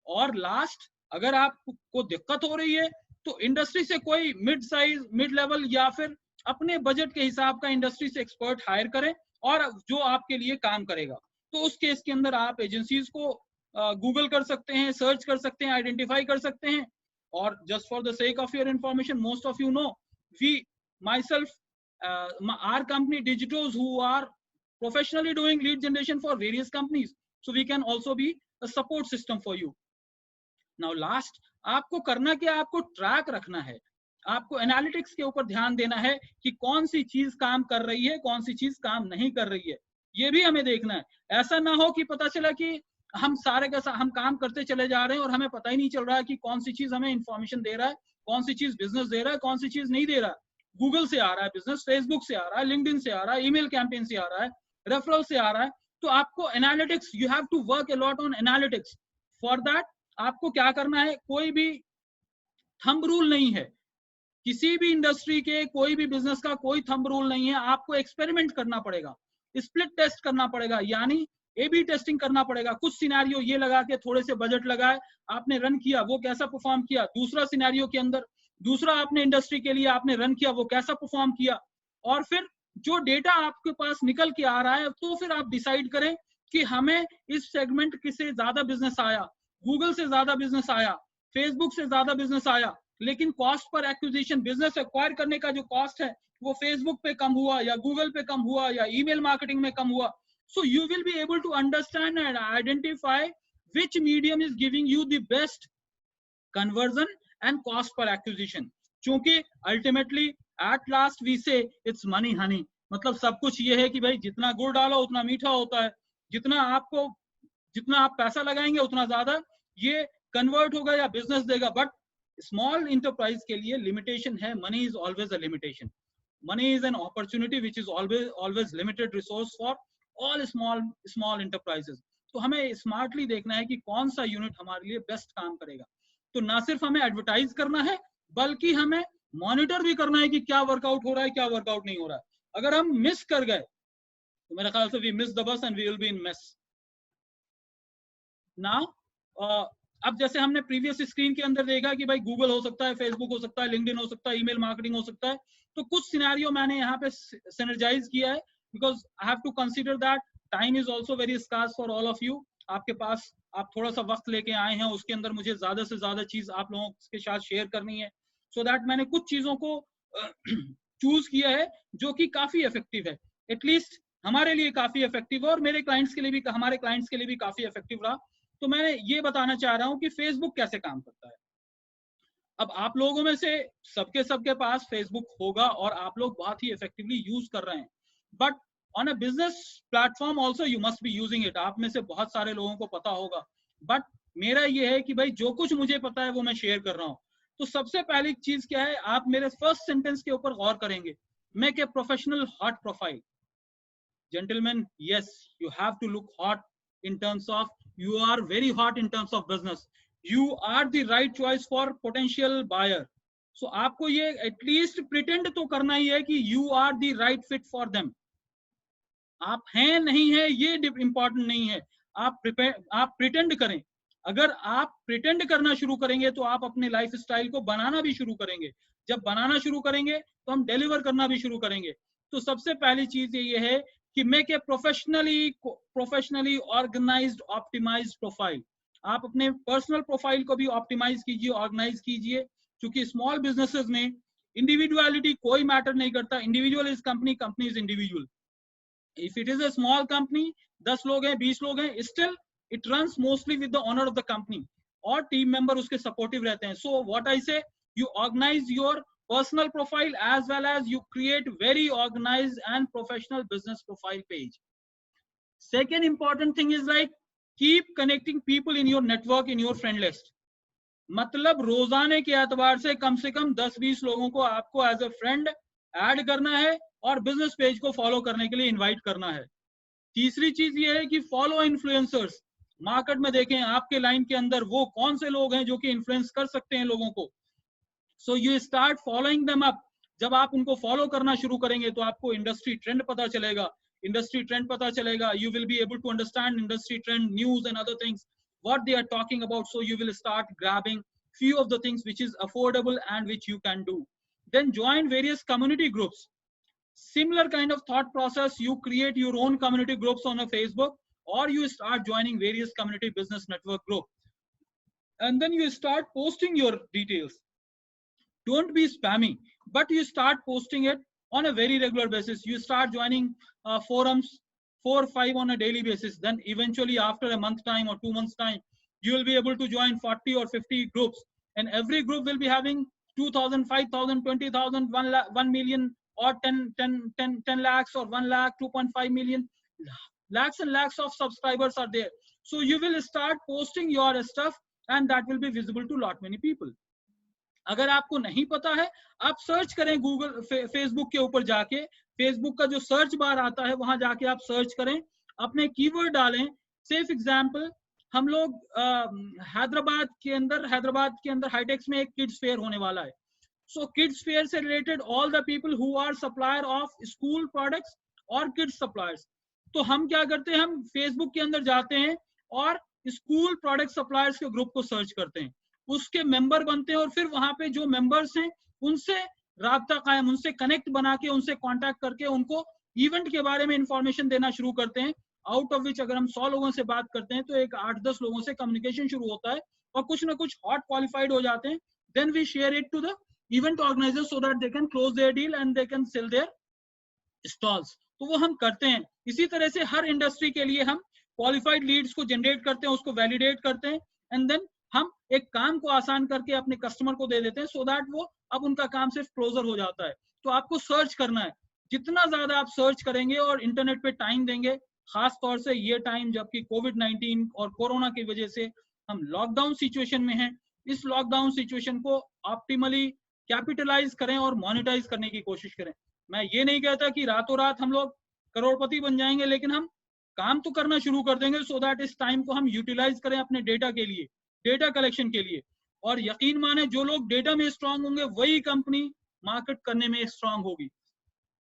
और लास्ट, अगर आपको दिक्कत हो रही है तो इंडस्ट्री से कोई मिड साइज, मिड लेवल या फिर अपने बजट के हिसाब का इंडस्ट्री से एक्सपर्ट हायर करें और जो आपके लिए काम करेगा। तो उस केस के अंदर आप एजेंसीज को गूगल कर सकते हैं, सर्च कर सकते हैं, आइडेंटिफाई कर सकते हैं। और just for the sake of your information, most of you know, we myself, our company Digitos, who are professionally doing lead generation for various companies, so we can also be a support system for you. Now last, आपको करना क्या, आपको track रखना है, आपको analytics के ऊपर ध्यान देना है कि कौन सी चीज काम कर रही है, कौन सी चीज काम नहीं कर रही है, ये भी हमें देखना है। ऐसा ना हो कि पता चला कि हम सारे का हम काम करते चले जा रहे हैं और हमें पता ही नहीं चल रहा है कि कौन सी चीज हमें इंफॉर्मेशन दे रहा है, कौन सी चीज बिजनेस दे रहा है, कौन सी चीज नहीं दे रहा है। गूगल से आ रहा है बिजनेस, फेसबुक से आ रहा है, लिंक्डइन से आ रहा है, ईमेल कैंपेन से आ रहा है, रेफरल से आ रहा है। तो आपको analytics, you have to work a lot on analytics. For that आपको क्या करना है, कोई भी थंब रूल नहीं है, किसी भी इंडस्ट्री के, कोई भी बिजनेस का कोई थंब रूल नहीं है। आपको एक्सपेरिमेंट करना पड़ेगा, स्प्लिट टेस्ट करना पड़ेगा, यानी ए-बी टेस्टिंग करना पड़ेगा। कुछ सिनेरियो ये लगा के, थोड़े से बजट लगाए, आपने रन किया, वो कैसा परफॉर्म किया। दूसरा सिनेरियो के अंदर, दूसरा आपने इंडस्ट्री के लिए आपने रन किया, वो कैसा परफॉर्म किया। और फिर जो डेटा आपके पास निकल के आ रहा है, तो फिर आप डिसाइड करें कि हमें इस सेगमेंट से ज्यादा बिजनेस आया, गूगल से ज्यादा बिजनेस आया, फेसबुक से ज्यादा बिजनेस आया, लेकिन cost per acquisition, business acquire करने का जो कॉस्ट है वो फेसबुक पे कम हुआ या गूगल पे कम हुआ या ईमेल मार्केटिंग में कम हुआ। So you will be able to understand and identify which medium is giving you the best conversion and cost per acquisition. क्योंकि अल्टीमेटली एट लास्ट वी से इट्स मनी हनी, मतलब सब कुछ ये है कि भाई जितना गुड़ डालो उतना मीठा होता है, जितना आप पैसा लगाएंगे उतना ज्यादा ये कन्वर्ट होगा या बिजनेस देगा। बट स्मॉल इंटरप्राइज के लिए लिमिटेशन है, money is always a limitation, money is an opportunity which is always limited resource for all small enterprises. तो हमें स्मार्टली देखना है कि कौन सा यूनिट हमारे लिए बेस्ट काम करेगा। तो ना सिर्फ हमें एडवर्टाइज करना है बल्कि हमें मॉनिटर भी करना है कि क्या वर्कआउट हो रहा है, क्या वर्कआउट नहीं हो रहा है। अगर हम मिस कर गए तो मेरे ख्याल से we miss the bus and we will be in mess. Now अब जैसे हमने प्रीवियस स्क्रीन के अंदर देखा कि भाई गूगल हो सकता है, फेसबुक हो सकता है, लिंक्डइन हो सकता है, ईमेल मार्केटिंग हो सकता है। तो कुछ सिनेरियो मैंने यहाँ पे सिनर्जाइज किया है because I have to consider that time is also very scarce for all of you. आपके पास आप थोड़ा सा वक्त लेके आए हैं, उसके अंदर मुझे ज्यादा से ज्यादा चीज आप लोगों के साथ शेयर करनी है। सो दैट मैंने कुछ चीजों को चूज किया है जो कि काफी इफेक्टिव है, एटलीस्ट हमारे लिए काफी इफेक्टिव है और मेरे क्लाइंट्स के लिए भी, हमारे क्लाइंट्स के लिए भी काफी इफेक्टिव रहा। तो मैं ये बताना चाह रहा हूं कि फेसबुक कैसे काम करता है। अब आप लोगों में से सबके पास फेसबुक होगा और आप लोग बहुत ही इफेक्टिवली यूज कर रहे हैं, but on a business platform also you must be using it. आप में से बहुत सारे लोगों को पता होगा, बट मेरा ये है कि भाई जो कुछ मुझे पता है वो मैं शेयर कर रहा हूं। तो सबसे पहली चीज क्या है, आप मेरे फर्स्ट सेंटेंस के ऊपर गौर करेंगे, make a professional hot profile. Gentlemen, yes, you have to look hot in terms of, you are very hot in terms of business. You are the right choice for potential buyer. So आपको ये at least pretend तो करना ही है कि you are the right fit for them. आप हैं नहीं है ये इंपॉर्टेंट नहीं है, आप प्रिटेंड करें। अगर आप प्रिटेंड करना शुरू करेंगे तो आप अपने लाइफ स्टाइल को बनाना भी शुरू करेंगे। जब बनाना शुरू करेंगे तो हम डिलीवर करना भी शुरू करेंगे। तो सबसे पहली चीज ये है कि make a professionally organised optimised profile. आप अपने पर्सनल प्रोफाइल को भी ऑप्टिमाइज कीजिए, ऑर्गेनाइज कीजिए, क्योंकि स्मॉल बिजनेसेस में इंडिविजुअलिटी कोई मैटर नहीं करता। Individual is company, company is individual. If it is a small company, 10 लोग हैं, 20 लोग हैं, still it runs mostly with the owner of the company और टीम मेंबर उसके सपोर्टिव रहते हैं। So what I say, you organize your personal profile as well as you create very organized and professional business profile page. Second important thing is like keep connecting people in your network, in your friend list. मतलब रोजाने के एतबार से कम 10-20 लोगों को आपको as a friend add करना है और बिजनेस पेज को फॉलो करने के लिए इनवाइट करना है। तीसरी चीज ये है कि फॉलो इन्फ्लुएंसर्स। मार्केट में देखें आपके लाइन के अंदर वो कौन से लोग हैं जो कि इन्फ्लुएंस कर सकते हैं लोगों को। So you start following them up. जब आप उनको फॉलो करना शुरू करेंगे तो आपको इंडस्ट्री ट्रेंड पता चलेगा। इंडस्ट्री ट्रेंड पता चलेगा, you will be able to understand industry trend, news and other things what they are talking about. So you will start grabbing few of the things which is affordable and which you can do. Then join various community groups. Similar kind of thought process, you create your own community groups on a Facebook or you start joining various community business network group, and then you start posting your details. Don't be spammy, but you start posting it on a very regular basis. You start joining forums 4 or 5 on a daily basis. Then eventually after a month time or 2 months time, you will be able to join 40 or 50 groups, and every group will be having 2,000, 5,000, 20,000, 1 million or 10 lakhs or 1 lakh, 2.5 million. Lakhs and lakhs of subscribers are there. So you will start posting your stuff and that will be visible to lot many people. अगर आपको नहीं पता है, आप search करें Google Facebook के ऊपर जाके, फेसबुक का जो सर्च बार आता है वहां जाके आप सर्च करें, अपने कीवर्ड डालें। सेफ एग्जांपल, हम लोग हैदराबाद के अंदर हाईटेक्स में एक किड्स फेयर होने वाला है। सो किड्स फेयर से related all the people who are supplier of school products और किड्स सप्लायर्स। तो हम क्या करते हैं, हम फेसबुक के अंदर जाते हैं और स्कूल प्रोडक्ट सप्लायर्स के ग्रुप को सर्च करते हैं, उसके मेंबर बनते हैं और फिर वहां पे जो मेंबर्स हैं उनसे राब्ता कायम, उनसे कनेक्ट बना के, उनसे कांटेक्ट करके उनको इवेंट के बारे में इंफॉर्मेशन देना शुरू करते हैं। आउट ऑफ विच अगर हम 100 लोगों से बात करते हैं तो एक 8-10 लोगों से कम्युनिकेशन शुरू होता है और कुछ ना कुछ हॉट क्वालिफाइड हो जाते हैं। Then we share it to the event organiser so that they can close their deal and they can sell their stalls. तो वो हम करते हैं। इसी तरह से हर इंडस्ट्री के लिए हम क्वालिफाइड लीड्स को जनरेट करते हैं, उसको वैलिडेट करते हैं, एंड देन हम एक काम को आसान करके अपने कस्टमर को दे देते हैं, सो दैट वो अब उनका काम सिर्फ क्लोजर हो जाता है। तो आपको सर्च करना है, जितना ज्यादा आप सर्च करेंगे और इंटरनेट पे टाइम देंगे, खास तौर से ये टाइम जबकि कोविड-19 और कोरोना की वजह से हम लॉकडाउन सिचुएशन में हैं, इस लॉकडाउन सिचुएशन को ऑप्टिमली कैपिटलाइज करें और मोनेटाइज करने की कोशिश करें। मैं ये नहीं कहता कि रातों रात हम लोग करोड़पति बन जाएंगे, लेकिन हम काम तो करना शुरू कर देंगे, सो दैट इस टाइम को हम यूटिलाइज करें अपने डेटा के लिए, डेटा कलेक्शन के लिए। और यकीन माने, जो लोग डेटा में स्ट्रांग होंगे वही कंपनी मार्केट करने में स्ट्रांग होगी।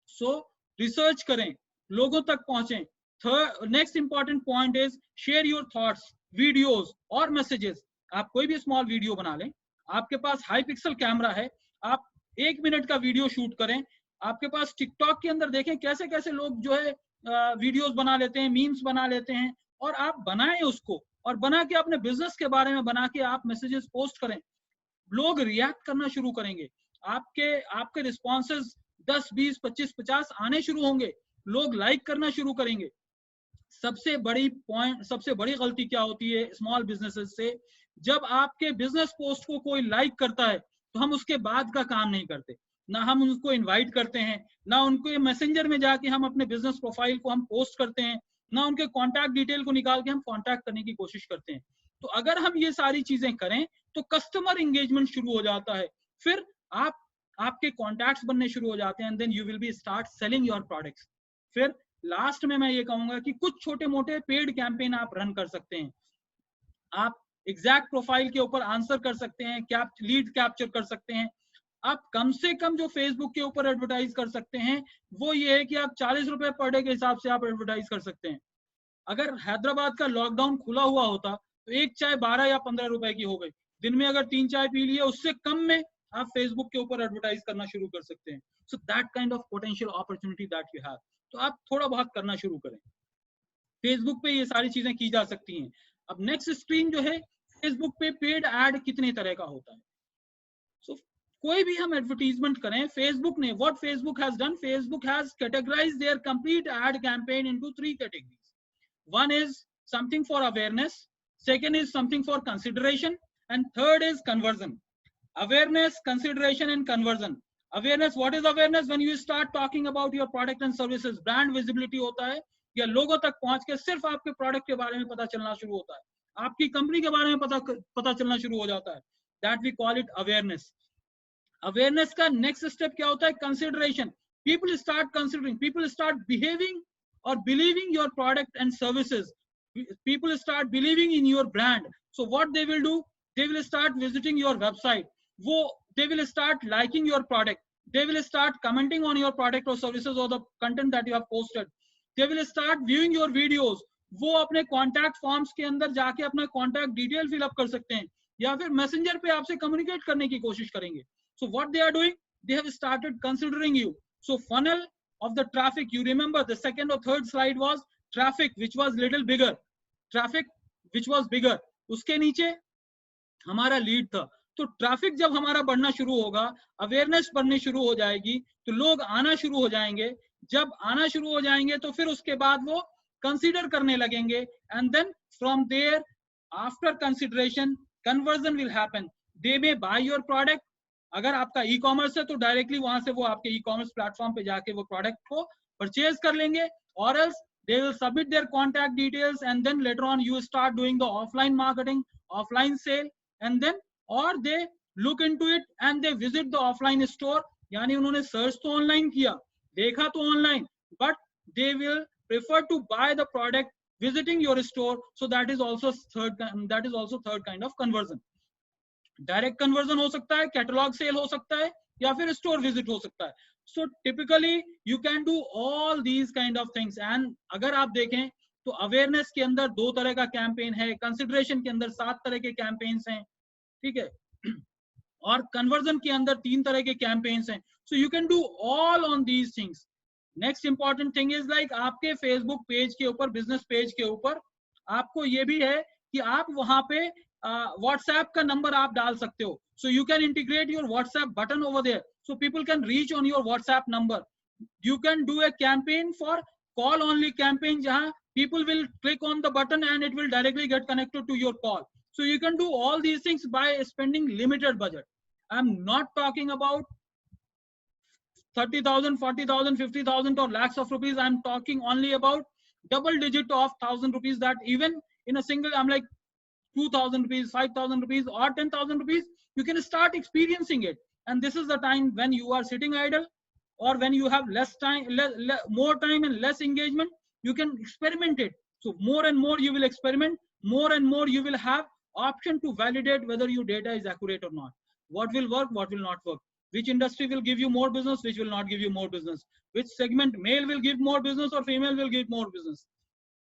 सो रिसर्च करें, लोगों तक पहुंचे। Third next important point is share your thoughts, videos और मैसेजेस। आप कोई भी स्मॉल वीडियो बना लें, आपके पास हाई पिक्सल कैमरा है, आप 1 मिनट का वीडियो शूट करें। आपके पास टिकटॉक के अंदर देखें कैसे कैसे लोग जो है वीडियोस बना लेते हैं, मीम्स बना लेते हैं, और आप बनाएं उसको, और बना के अपने बिजनेस के बारे में बना के आप मैसेजेस पोस्ट करें। लोग रिएक्ट करना शुरू करेंगे, आपके आपके रिस्पॉन्सेज 10, 20, 25, 50 आने शुरू होंगे, लोग लाइक करना शुरू करेंगे। सबसे बड़ी गलती क्या होती है स्मॉल बिजनेसेस से, जब आपके बिजनेस पोस्ट को कोई लाइक करता है तो हम उसके बाद का काम नहीं करते, ना हम उनको इनवाइट करते हैं, ना उनको मैसेंजर में जाके हम अपने बिजनेस प्रोफाइल को हम पोस्ट करते हैं, ना उनके कॉन्टैक्ट डिटेल को निकाल के हम कॉन्टैक्ट करने की कोशिश करते हैं। तो अगर हम ये सारी चीजें करें तो कस्टमर इंगेजमेंट शुरू हो जाता है, फिर आपके कॉन्टैक्ट्स बनने शुरू हो जाते हैं, and then you will be start selling your products. फिर लास्ट में मैं ये कहूंगा कि कुछ छोटे मोटे पेड कैंपेन आप रन कर सकते हैं। आप एग्जैक्ट प्रोफाइल के ऊपर आंसर कर सकते हैं, लीड कैप्चर कर सकते हैं। आप कम से कम जो फेसबुक के ऊपर एडवर्टाइज कर सकते हैं वो ये है कि आप 40 रुपए पर डे के हिसाब से आप एडवर्टाइज कर सकते हैं। अगर हैदराबाद का लॉकडाउन खुला हुआ होता तो एक चाय 12 या 15 रुपए की हो गई, दिन में अगर 3 चाय पी लिए, उससे कम में आप फेसबुक के ऊपर एडवर्टाइज करना शुरू कर सकते हैं। So that kind of potential opportunity that you have, तो आप थोड़ा बहुत करना शुरू करें। फेसबुक पे ये सारी चीजें की जा सकती हैं। अब नेक्स्ट स्क्रीन जो है, फेसबुक पे पेड ऐड कितने तरह का होता है। सो कोई भी हम एडवर्टीजमेंट करें, फेसबुक ने what Facebook has done, Facebook has categorised their complete ad campaign into 3 categories. One is something for awareness, second is something for consideration, and third is conversion. Awareness, consideration, and conversion. Awareness, what is awareness? When you start talking about your product and services, brand visibility होता है, या लोगों तक पहुंच के सिर्फ आपके product के बारे में पता चलना शुरू होता है, आपकी कंपनी के बारे में पता चलना शुरू हो जाता है। That we call it awareness. Awareness का next step क्या होता है? Consideration. People start considering, people start behaving or believing your product and services. People start believing in your brand. So what they will do, they will start visiting your website, they will start liking your product, they will start commenting on your product or services or the content that you have posted, they will start viewing your videos, वो अपने contact forms के अंदर जाके अपना contact detail fill up कर सकते हैं, या फिर मैसेंजर पे आपसे कम्युनिकेट करने की कोशिश करेंगे। So what they are doing, they have started considering you. So funnel of the traffic, you remember the second or third slide was traffic which was little bigger, traffic which was bigger, उसके नीचे हमारा lead था। तो traffic जब हमारा बढ़ना शुरू होगा, अवेयरनेस बढ़नी शुरू हो जाएगी, तो लोग आना शुरू हो जाएंगे। जब आना शुरू हो जाएंगे तो फिर उसके बाद वो कंसीडर करने लगेंगे, and then from there after consideration conversion will happen, they may buy your product. अगर आपका ई कॉमर्स है तो डायरेक्टली वहां से वो आपके ई कॉमर्स प्लेटफॉर्म पे जाके वो प्रोडक्ट को परचेज कर लेंगे, और else they will submit their contact details, and then later on you start doing the offline marketing, offline sale, and then or they look into it and they visit the offline store. यानी उन्होंने search तो online किया, देखा तो online, but they will prefer to buy the product visiting your store. So that is also third kind of conversion. Direct conversion हो सकता है, catalogue cell हो सकता है, या फिर स्टोर विजिट हो सकता है। So typically you can do all these kind of things. And अगर आप देखें तो अवेयरनेस के अंदर 2 तरह का कैंपेन है, कंसिडरेशन के अंदर 7 तरह के कैंपेन्स हैं, ठीक है, और कन्वर्जन के अंदर 3 तरह के कैंपेन्स हैं। So you can do all on these things. Next important thing is like आपके फेसबुक पेज के ऊपर, बिजनेस पेज के ऊपर आपको ये भी है कि आप वहां पे WhatsApp का नंबर आप डाल सकते हो। So you can integrate your WhatsApp button over there, so people can reach on your WhatsApp number. You can do a campaign for call only campaign, जहां people will click on the button and it will directly get connected to your call. So you can do all these things by spending limited budget. I'm not talking about 30,000, 40,000, 50,000 or lakhs of rupees. I'm talking only about double digit of 1,000 rupees, that even in a single, I'm like 2,000 rupees, 5,000 rupees or 10,000 rupees, you can start experiencing it. And this is the time when you are sitting idle, or when you have less time, more time and less engagement, you can experiment it. So more and more you will experiment, more and more you will have option to validate whether your data is accurate or not. What will work, what will not work. Which industry will give you more business, which will not give you more business. Which segment, male will give more business or female will give more business.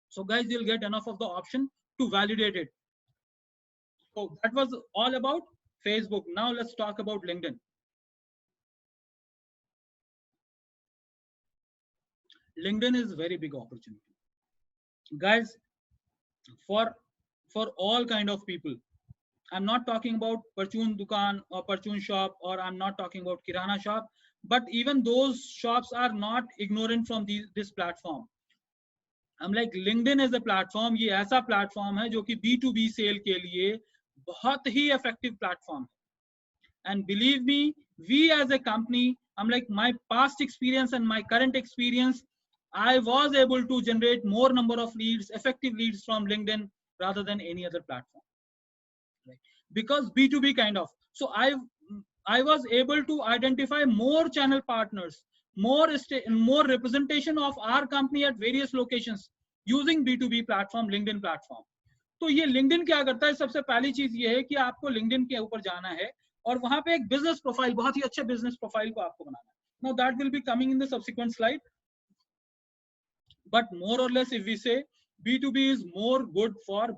So guys, you'll get enough of the option to validate it. So that was all about Facebook. Now let's talk about LinkedIn. LinkedIn is a very big opportunity, guys, for all kind of people. I'm not talking about Parchun Dukan or Parchun shop, or I'm not talking about Kirana shop, but even those shops are not ignorant from this platform. I'm like, LinkedIn is a platform, ये ऐसा platform है जो कि B2B sale के लिए बहुत ही effective platform. And believe me, we as a company, I'm like, my past experience and my current experience, I was able to generate more number of leads, effective leads from LinkedIn rather than any other platform. Right? Because B2B kind of. So I was able to identify more channel partners, more representation of our company at various locations using B2B platform, LinkedIn platform. तो ये LinkedIn क्या करता है, सबसे पहली चीज ये है कि आपको LinkedIn के ऊपर जाना है और वहां पे एक बिजनेस प्रोफाइल, बहुत ही अच्छे बिजनेस प्रोफाइल को आपको बनाना है. Now that will be coming in the subsequent slide. But more or less, if we say B2B is more good for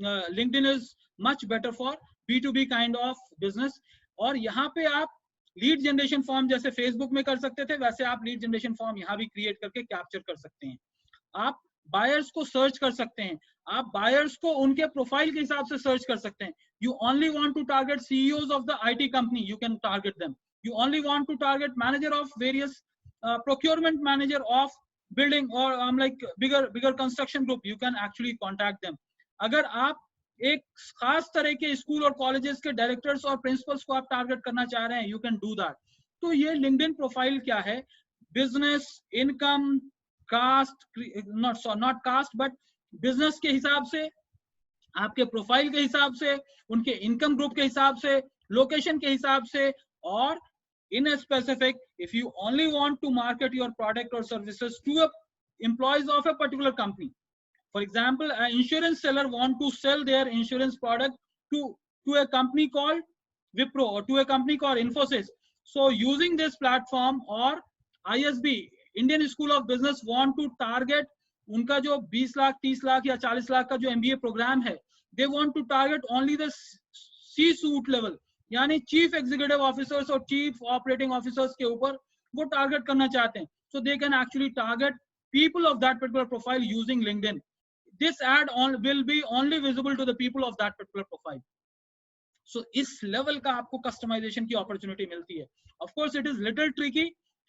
LinkedIn is much better for B2B kind of business. और यहाँ पे आप lead generation form जैसे Facebook में कर सकते थे, वैसे आप लीड जनरेशन फॉर्म यहाँ भी क्रिएट करके कैप्चर कर सकते हैं. आप बायर्स को सर्च कर सकते हैं, आप बायर्स को उनके प्रोफाइल के हिसाब से सर्च कर सकते हैं. You only want to target CEOs of the IT company, you can target them. You only want to target manager of various procurement manager of building or like bigger construction group, you can actually contact them. अगर आप एक खास तरह के school और colleges के directors और principles को आप टारगेट करना चाह रहे हैं, यू कैन डू दैट. तो ये लिंक्डइन प्रोफाइल क्या है, business, income, caste, not caste but business के हिसाब से, आपके प्रोफाइल के हिसाब से, उनके इनकम ग्रुप के हिसाब से, लोकेशन के हिसाब से, और in a specific, if you only want to market your product or services to employees of a particular company. For example, an insurance seller want to sell their insurance product to a company called Wipro or to a company called Infosys. So using this platform, or ISB, Indian School of Business, want to target उनका जो 20 लाख 30 लाख या 40 लाख का जो MBA programme है, they want to target only the C-suite level, यानी chief executive officers और chief operating officers के ऊपर वो टारगेट करना चाहते हैं. So they can actually target people of that particular profile using LinkedIn. This ad will be only visible to the people of that particular profile. So इस level का आपको customisation की अपॉर्चुनिटी मिलती है. Of course it is little tricky,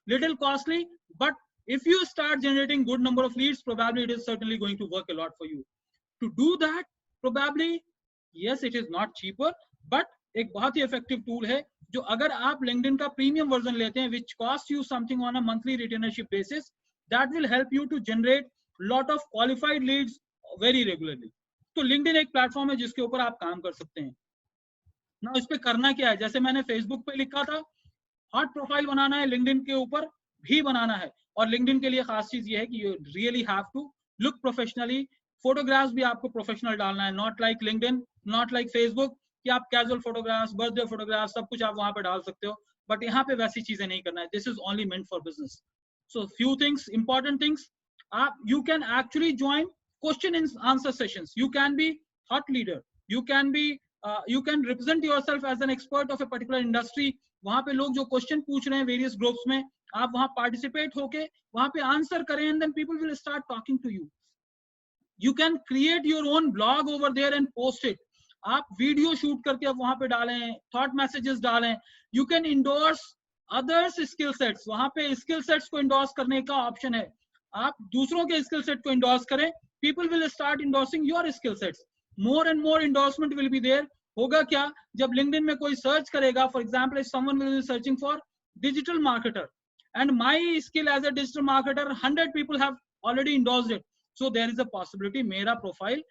little costly, but if you start generating good number of leads, probably it is certainly going to work a lot for you. To do that, probably, yes, it is not cheaper, but एक बहुत ही effective tool है, जो अगर आप LinkedIn का premium version लेते हैं, which cost you something on a monthly retainership basis, that will help you to generate lot of qualified leads very regularly. तो लिंक्डइन एक प्लेटफॉर्म है जिसके ऊपर आप काम कर सकते हैं. ना इस पे करना क्या है, जैसे मैंने फेसबुक पे लिखा था, हॉट प्रोफाइल बनाना है, लिंक्डइन के ऊपर भी बनाना है. और लिंक्डइन के लिए खास चीज ये है कि you really have to look professionally. Photographs भी आपको प्रोफेशनल डालना है, not like LinkedIn, not like Facebook कि आप कैजुअल फोटोग्राफ्स, बर्थडे फोटोग्राफ्स, सब कुछ आप वहां पे डाल सकते हो, बट यहाँ पे वैसी चीजें नहीं करना है. This is only meant for business. So few things, important things, आप you can actually join question and answer sessions. You can be thought leader, you can be you can represent yourself as an expert of a particular industry. वहां पे लोग जो question पूछ रहे हैं various groups में, आप वहां पार्टिसिपेट होके वहां पे आंसर करें, and then people will start talking to you. You can create your own blog over there and post it. आप वीडियो शूट करके अब वहां पे डालें, थॉट मैसेजेस डालें. You can endorse others skill sets, वहां पे स्किल सेट्स को इंडोर्स करने का ऑप्शन है. आप दूसरों के स्किल सेट को इंडोर्स करें, people will start endorsing your skill sets. more and more endorsement will be there. होगा क्या, जब LinkedIn में कोई सर्च करेगा, for example, if someone will be searching for digital marketer and my skill as a digital marketer, 100 people have already endorsed it, so there is a possibility मेरा profile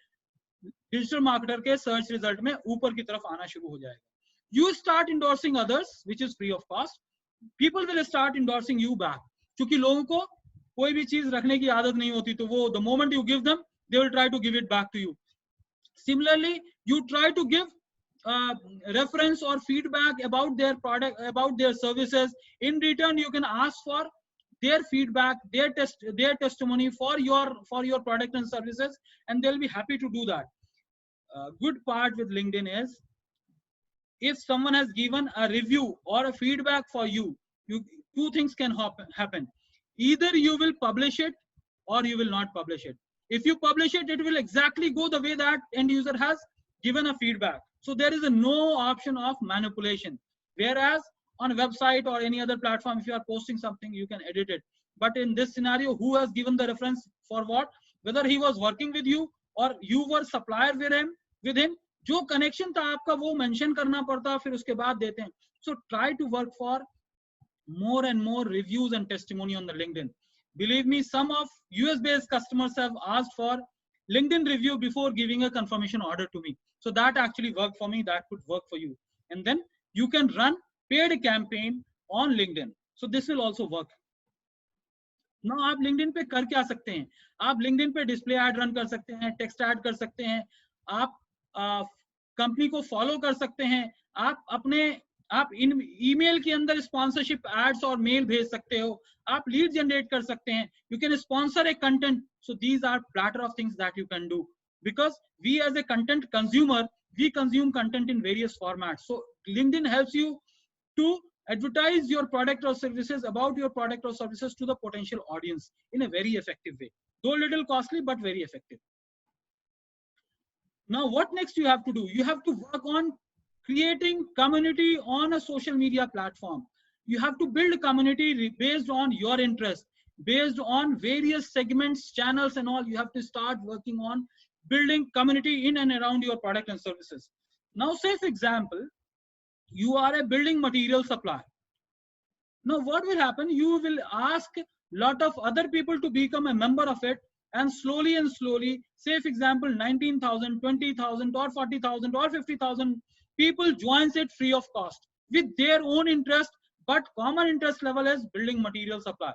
digital marketer के search result में ऊपर की तरफ आना शुरू हो जाएगा. You start endorsing others, which is free of cost. People will start endorsing you back. क्योंकि लोगों को कोई भी चीज रखने की आदत नहीं होती, तो वो the moment you give them, they will try to give it back to you. Similarly, you try to give reference or feedback about their product, about their services. In return, you can ask for their feedback, their testimony for your product and services, and they'll be happy to do that. Good part with LinkedIn is, if someone has given a review or a feedback for you, two things can happen. Either you will publish it or you will not publish it. If you publish it, it will exactly go the way that end user has given a feedback. So there is no option of manipulation. Whereas on a website or any other platform, if you are posting something, you can edit it. But in this scenario, who has given the reference for what? Whether he was working with you or you were supplier with him, जो connection था आपका वो mention करना पड़ता, फिर उसके बाद देते हैं. So try to work for more and more reviews and testimony on the LinkedIn. Believe me, some of US-based customers have asked for LinkedIn review before giving a confirmation order to me. So that actually worked for me. That could work for you. And then you can run paid campaign on LinkedIn. So this will also work. Now आप LinkedIn पे कर क्या सकते हैं? आप LinkedIn पे display ad run कर सकते हैं, text ad कर सकते हैं, आप कंपनी को फॉलो कर सकते हैं, आप इन ईमेल के अंदर स्पॉन्सरशिप एड्स और मेल भेज सकते हो, आप लीड जनरेट कर सकते हैं, you can sponsor a content. So these are platter of things that you can do, because we as a content consumer, we consume content in various formats. So LinkedIn helps you to advertise your product or services, about your product or services, to the potential audience in a very effective way, though a little costly but very effective. Now what next you have to do? You have to work on creating community on a social media platform. You have to build a community based on your interest, based on various segments, channels and all. You have to start working on building community in and around your product and services. Now say for example, you are a building material supplier. Now what will happen? You will ask lot of other people to become a member of it, and slowly, say for example 19,000, 20,000 or 40,000 or 50,000 people joins it free of cost with their own interest, but common interest level is building material supply.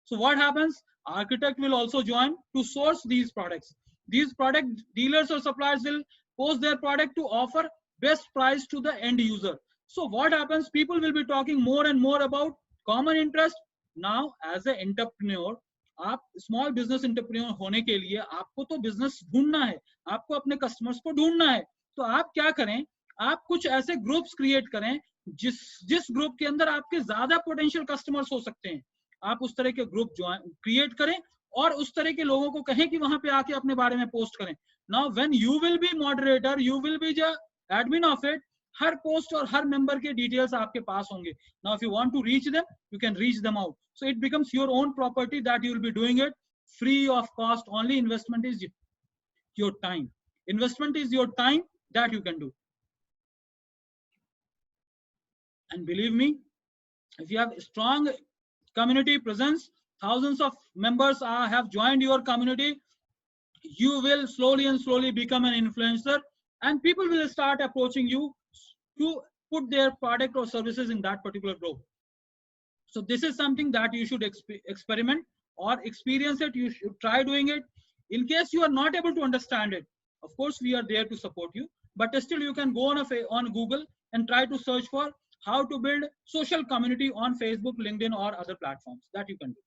So what happens? Architect will also join to source these products. These product dealers or suppliers will post their product to offer best price to the end user. So what happens? People will be talking more and more about common interest. Now as an entrepreneur, आप small business entrepreneur होने के लिए आपको तो business ढूंढना है, आपको अपने कस्टमर्स को ढूंढना है. तो आप क्या करें? आप कुछ ऐसे ग्रुप्स क्रिएट करें जिस ग्रुप के अंदर आपके ज्यादा पोटेंशियल कस्टमर्स हो सकते हैं. आप उस तरह के ग्रुप क्रिएट करें और उस तरह के लोगों को कहें कि वहां पे आके अपने बारे में पोस्ट करें. Now when you will be moderator, you will be the admin of it, हर पोस्ट और हर मेंबर के डिटेल्स आपके पास होंगे. Now if you want to reach them, you can reach them out. So it becomes your own property that you will be doing it free of cost. Only investment is your time. Investment is your time that you can do. And believe me, if you have strong community presence, thousands of members have joined your community, you will slowly become an influencer, and people will start approaching you to put their product or services in that particular group. So this is something that you should experiment or experience it. You should try doing it. In case you are not able to understand it, of course we are there to support you, but still you can go on Google and try to search for how to build social community on Facebook, LinkedIn or other platforms that you can do.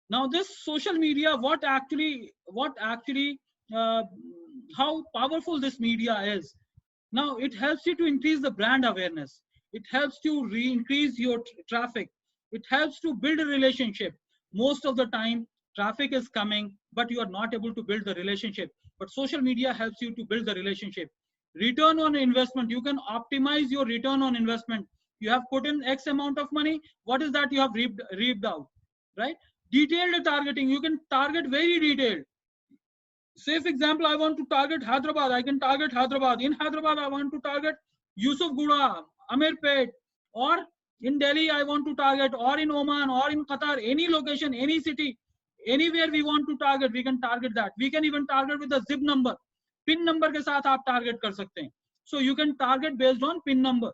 Now this social media, how powerful this media is. Now it helps you to increase the brand awareness. It helps to increase your traffic. It helps to build a relationship. Most of the time traffic is coming, but you are not able to build the relationship. But social media helps you to build the relationship. Return on investment, you can optimize your return on investment. You have put in X amount of money. What is that you have reaped out, right? Detailed targeting, you can target very detailed. Say for example, I want to target Hyderabad. I can target Hyderabad. In Hyderabad, I want to target Yusuf Gura, Amirpet, or in Delhi, I want to target, or in Oman, or in Qatar, any location, any city, anywhere we want to target, we can target that. We can even target with a zip number. Pin number के साथ आप target कर सकते हैं. So you can target based on pin number.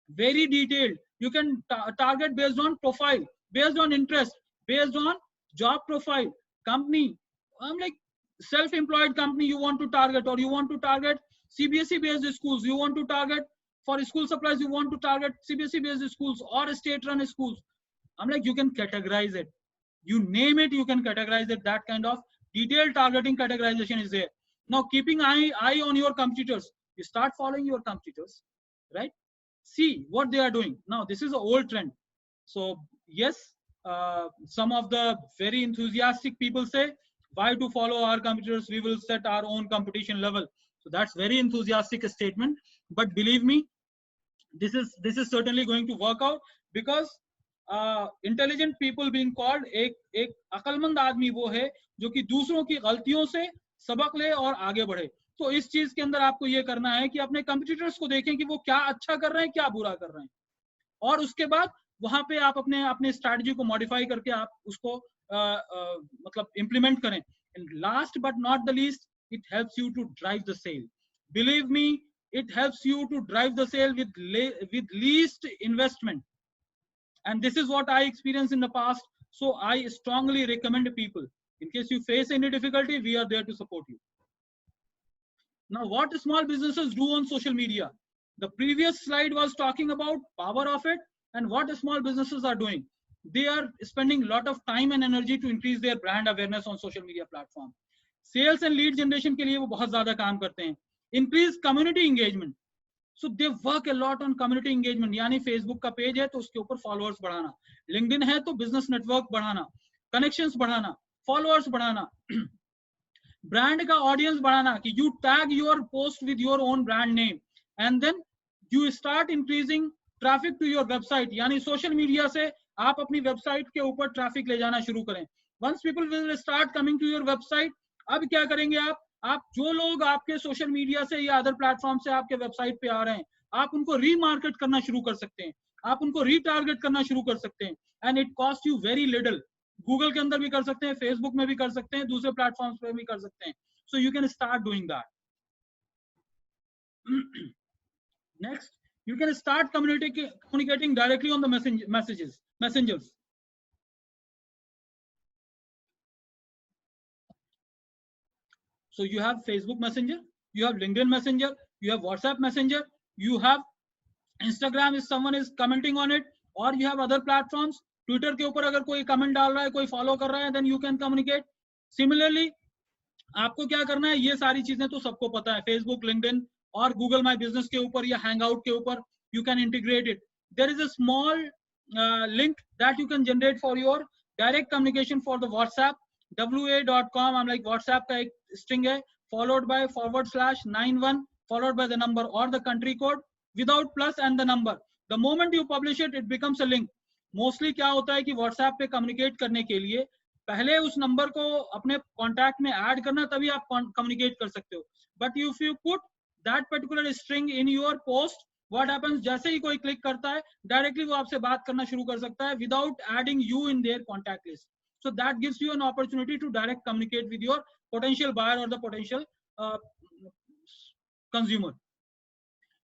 Very detailed. You can target based on profile, based on interest, based on job profile, company. I'm like self-employed company you want to target, or you want to target CBSE based schools. You want to target for school supplies. You want to target CBSE based schools or state-run schools. I'm like, you can categorize it. You name it, you can categorize it. That kind of detailed targeting categorization is there. Now, keeping eye on your competitors, you start following your competitors, right? See what they are doing. Now, this is an old trend. So yes, some of the very enthusiastic people say, why to follow our competitors? We will set our own competition level. So that's very enthusiastic statement. But believe me, this is certainly going to work out, because intelligent people being called एक अक्लमंद आदमी वो है जो कि दूसरों की गलतियों से सबक ले और आगे बढ़े. तो इस चीज के अंदर आपको ये करना है कि अपने कंपटीटर्स को देखें कि वो क्या अच्छा कर रहे हैं, क्या बुरा कर रहे हैं, और उसके बाद वहां पे आप अपने अपने स्ट्रैटेजी को मॉडिफाई करके आप उसको मतलब इंप्लीमेंट करें. And last but not the least, it helps you to drive the sale. Believe me, it helps you to drive the sale with least investment. And this is what I experienced in the past. So I strongly recommend people, in case you face any difficulty, we are there to support you. Now, what small businesses do on social media? The previous slide was talking about power of it, and what small businesses are doing. They are spending a lot of time and energy to increase their brand awareness on social media platform. Sales and lead generation के लिए वो बहुत ज्यादा काम करते हैं. Increase community engagement. So they work a lot on community engagement. यानी Facebook का पेज है तो उसके ऊपर फॉलोअर्स बढ़ाना, LinkedIn है तो बिजनेस नेटवर्क बढ़ाना, कनेक्शंस बढ़ाना, फॉलोअर्स बढ़ाना, ब्रांड का ऑडियंस बढ़ाना कि you tag your post with your own brand name, and then you start increasing traffic to your website. यानी सोशल मीडिया से आप अपनी वेबसाइट के ऊपर ट्रैफिक ले जाना शुरू करें. Once people will start coming to your website, अब क्या करेंगे आप जो लोग आपके सोशल मीडिया से या अदर प्लेटफॉर्म से आपके वेबसाइट पे आ रहे हैं, आप उनको रीमार्केट करना शुरू कर सकते हैं, आप उनको रीटारगेट करना शुरू कर सकते हैं. And it cost you very little. Google के अंदर भी कर सकते हैं, फेसबुक में भी कर सकते हैं, दूसरे प्लेटफॉर्म्स पे भी कर सकते हैं. So you can start doing that. Next, you can start communicating directly on the messengers. So you have Facebook Messenger, you have LinkedIn Messenger, you have WhatsApp Messenger, you have Instagram if someone is commenting on it, or you have other platforms. Twitter के ऊपर अगर कोई comment डाल रहा है, कोई follow कर रहा है, then you can communicate. Similarly, आपको क्या करना है, ये सारी चीजें तो सबको पता है. Facebook, LinkedIn और Google My Business के ऊपर या Hangout के ऊपर you can integrate it. There is a small link that you can generate for your direct communication for the WhatsApp. wa.com, I'm like WhatsApp का एक string है, followed by /91 followed by the number or the country code without plus and the number. The moment you publish it, it becomes a link. Mostly क्या होता है कि WhatsApp पे communicate करने के लिए पहले उस नंबर को अपने कॉन्टैक्ट में ऐड करना, तभी आप कम्युनिकेट कर सकते हो. But if you put that particular string in your post, what happens, जैसे ही कोई क्लिक करता है डायरेक्टली वो आपसे बात करना शुरू कर सकता है without adding you in their contact list. So that gives you an opportunity to direct communicate with your potential buyer और the potential consumer.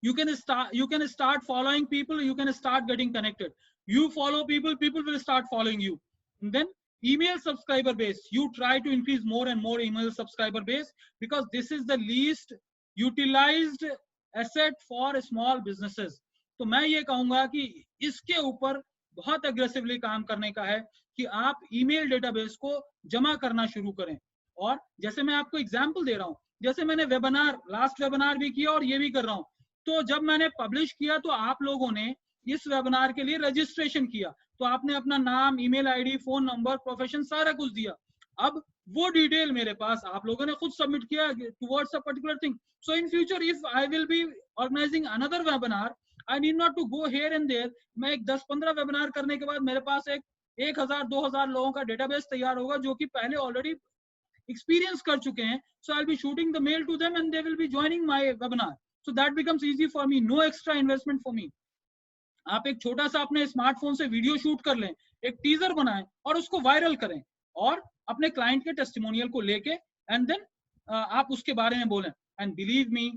You can start following people, you can start getting connected. You follow people, people will start following you. And then email subscriber base, you try to increase more and more email subscriber base, because this is the least utilized asset for small businesses. तो मैं ये कहूंगा कि इसके ऊपर बहुत aggressively काम करने का है कि आप ईमेल डेटाबेस को जमा करना शुरू करें. और जैसे मैं आपको एग्जांपल दे रहा हूं, जैसे मैंने वेबिनार, लास्ट वेबिनार भी किया और ये भी कर रहा हूं, तो जब मैंने पब्लिश किया तो आप लोगों ने इस वेबिनार के लिए रजिस्ट्रेशन किया, तो आपने अपना नाम, email ID, phone number, profession सारा कुछ दिया. अब वो डिटेल मेरे पास आप लोगों ने खुद सबमिट किया towards a particular thing. So in future if I will be organizing another webinar, I need not to go here and there. मैं एक 10-15 वेबिनार करने के बाद मेरे पास एक 1000-2000 लोगों का डेटाबेस तैयार होगा जो कि पहले ऑलरेडी एक्सपीरियंस कर चुके हैं. So I'll be shooting the mail to them and they will be joining my webinar. So that becomes easy for me. No extra investment for me. आप एक छोटा सा अपने स्मार्टफोन से वीडियो शूट कर लें, एक टीजर बनाएं और उसको वायरल करें और अपने क्लाइंट के टेस्टिमोनियल को लेके एंड देन आप उसके बारे में बोलें. And believe me,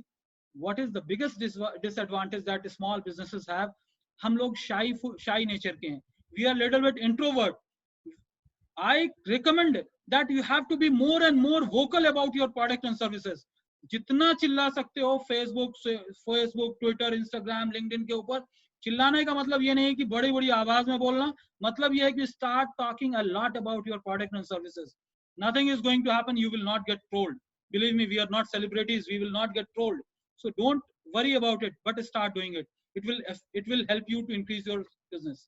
what is the biggest disadvantage that small businesses have? हम लोग शाई नेचर के हैं. We are little bit introvert. I recommend that you have to be more and more vocal about your product and services. जितना चिल्ला सकते हो Facebook, Twitter, Instagram, LinkedIn के ऊपर. चिल्लाने का मतलब ये नहीं है कि बड़ी बड़ी आवाज में बोलना. मतलब ये है कि start talking a lot about your product and services. Nothing is going to happen. You will not get trolled. Believe me, we are not celebrities. We will not get trolled. So don't worry about it, but start doing it. It will help you to increase your business.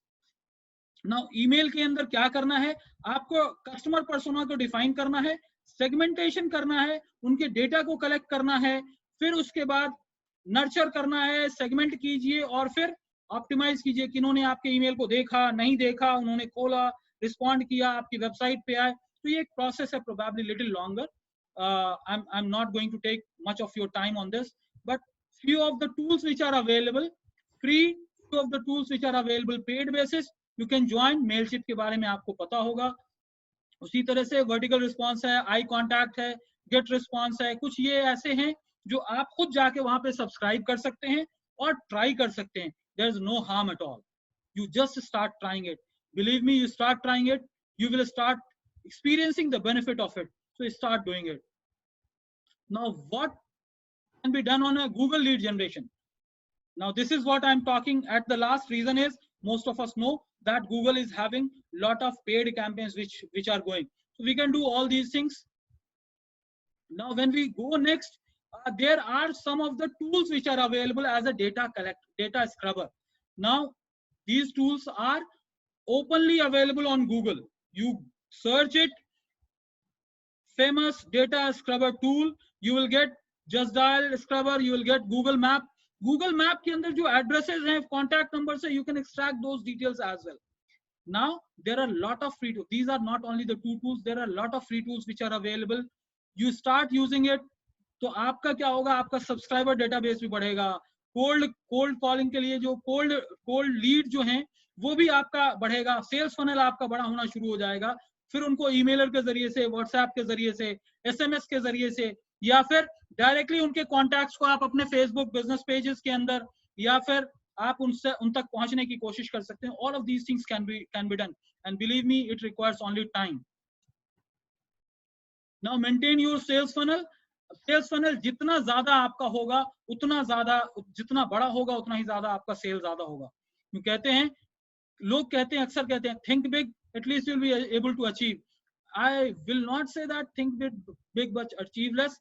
Now email के अंदर क्या करना है? आपको customer persona को define करना है, segmentation करना है, उनके डेटा को कलेक्ट करना है, फिर उसके बाद नर्चर करना है, सेगमेंट कीजिए और फिर ऑप्टिमाइज कीजिए कि इन्होंने आपके ईमेल को देखा, नहीं देखा, उन्होंने खोला, रिस्पॉन्ड किया, आपकी वेबसाइट पे आए. तो ये एक प्रोसेस है, probably little longer. I am not going to take much of your time on this, but few of the tools which are available free, few of the tools which are available paid basis, you can join. मेलशिप के बारे में आपको पता होगा. उसी तरह से vertical response है, आई कॉन्टैक्ट है, गेट रिस्पॉन्स है. कुछ ये ऐसे हैं जो आप खुद जाके वहां पे सब्सक्राइब कर सकते हैं और ट्राई कर सकते हैं. There is no harm at all. You just start trying it. Believe me, you start trying it, you will start experiencing the benefit of it. So start doing it. Now what can be done on a Google lead generation? Now this is what I'm talking at the last. Reason is most of us know that Google is having lot of paid campaigns which are going. So we can do all these things. Now when we go next, there are some of the tools which are available as a data scrubber. Now these tools are openly available on Google. You search it, famous data scrubber tool, you will get Just Dial Scrubber, you will get Google Map. Google Map के अंदर जो addresses हैं, contact numbers है, you can extract those details as well. Now there are a lot of free tools. These are not only the two tools, there are a lot of free tools which are available. You start using it, तो आपका क्या होगा? आपका subscriber database भी बढ़ेगा. Cold calling के लिए जो कोल्ड लीड जो हैं वो भी आपका बढ़ेगा. सेल्स फनल आपका बड़ा होना शुरू हो जाएगा. फिर उनको ईमेलर के जरिए से, व्हाट्सएप के जरिए से, एसएमएस के जरिए से, या फिर डायरेक्टली उनके कॉन्टैक्ट्स को आप अपने फेसबुक बिजनेस पेजेस के अंदर, या फिर आप उन तक पहुंचने की कोशिश कर सकते हैं. All of these things can be done and believe me, it requires only time. Now maintain your sales funnel. Sales funnel जितना ज्यादा आपका होगा, उतना ज्यादा, जितना बड़ा होगा उतना ही ज्यादा आपका सेल ज्यादा होगा. क्यों कहते हैं, लोग कहते हैं, अक्सर कहते हैं, think big, at least you will be able to achieve. I will not say that think big but achieve less.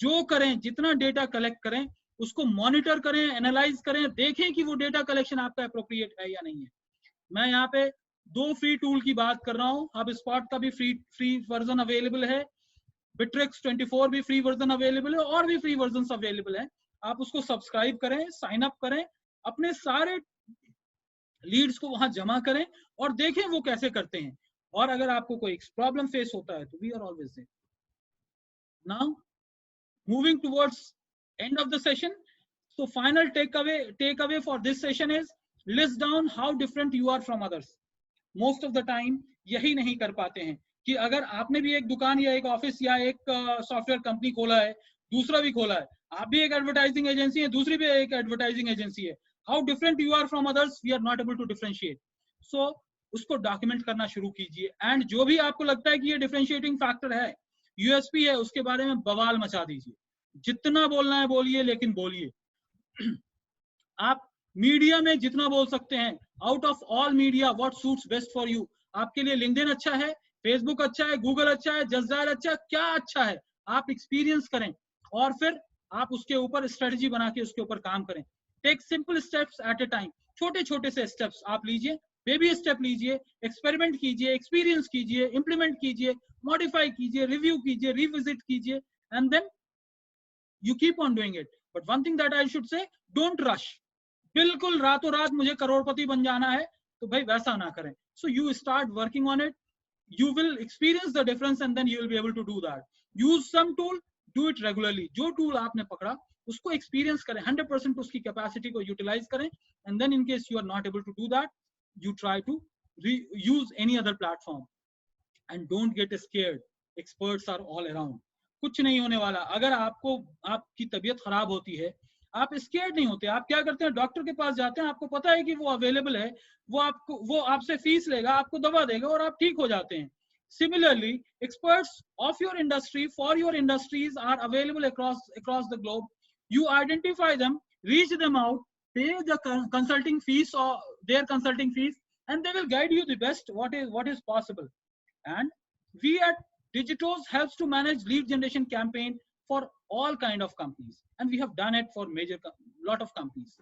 जो करें, जितना डेटा कलेक्ट करें, उसको मॉनिटर करें, एनालाइज करें, देखें कि वो डेटा कलेक्शन आपका अप्रोप्रिएट है या नहीं है. मैं यहाँ पे 2 फ्री टूल की बात कर रहा हूँ. अब स्पॉट का भी फ्री वर्जन अवेलेबल है, Bittrex 24 भी फ्री वर्जन अवेलेबल है, और भी फ्री वर्जन अवेलेबल है. आप उसको सब्सक्राइब करें, साइन अप करें, अपने सारे लीड्स को वहां जमा करें और देखें वो कैसे करते हैं. और अगर आपको कोई प्रॉब्लम फेस होता है तो we are always there. Now moving towards end of the session. So final take away for this session is list down how different you are from others. Most of the time यही नहीं कर पाते हैं कि अगर आपने भी एक दुकान या एक ऑफिस या एक सॉफ्टवेयर कंपनी खोला है, दूसरा भी खोला है, आप भी एक एडवर्टाइजिंग एजेंसी है, दूसरी भी एक एडवर्टाइजिंग एजेंसी है, how different you are from others, we are not able to differentiate. So उसको डॉक्यूमेंट करना शुरू कीजिए. एंड जो भी आपको लगता है कि ये डिफरेंशिएटिंग फैक्टर है, यूएसपी है, उसके बारे में बवाल मचा दीजिए. जितना बोलना है बोलिए, लेकिन बोलिए. आप मीडिया में जितना बोल सकते हैं, out of all media what suits best for you. आपके लिए लिंक्डइन अच्छा है, फेसबुक अच्छा है, गूगल अच्छा है, जस्ट डायल अच्छा है, क्या अच्छा है, आप एक्सपीरियंस करें और फिर आप उसके ऊपर स्ट्रेटजी बना के उसके ऊपर काम करें. Take simple steps at a time. छोटे छोटे से स्टेप्स आप लीजिए, बेबी स्टेप लीजिए, एक्सपेरिमेंट कीजिए, एक्सपीरियंस कीजिए, इंप्लीमेंट कीजिए, मॉडिफाई कीजिए, रिव्यू कीजिए, रिविजिट कीजिए, and then you keep on doing it. But one thing that I should say, don't rush. बिल्कुल रातों रात मुझे करोड़पति बन जाना है तो भाई वैसा ना करें. So you start working on it, you will experience the difference and then you will be able to do that. Use some tool, do it regularly. जो टूल आपने पकड़ा उसको एक्सपीरियंस करें, 100% उसकी कैपेसिटी को यूटिलाइज करें, and then in case you are not able to do that, you try to use any other platform. And don't get scared, experts are all around. कुछ नहीं होने वाला. अगर आपको आपकी तबीयत खराब होती है, आप स्केर्ड नहीं होते. आप क्या करते हैं, डॉक्टर के पास जाते हैं, आपको पता है कि वो अवेलेबल है, वो आपसे फीस लेगा, आपको दवा देगा और आप ठीक हो जाते हैं. Similarly, experts of your industry for your industries are available across the globe. You identify them, reach them out, pay the consulting fees or their consulting fees, and they will guide you the best what is possible. And we at Digitos helps to manage lead generation campaign for all kind of companies, and we have done it for lot of companies.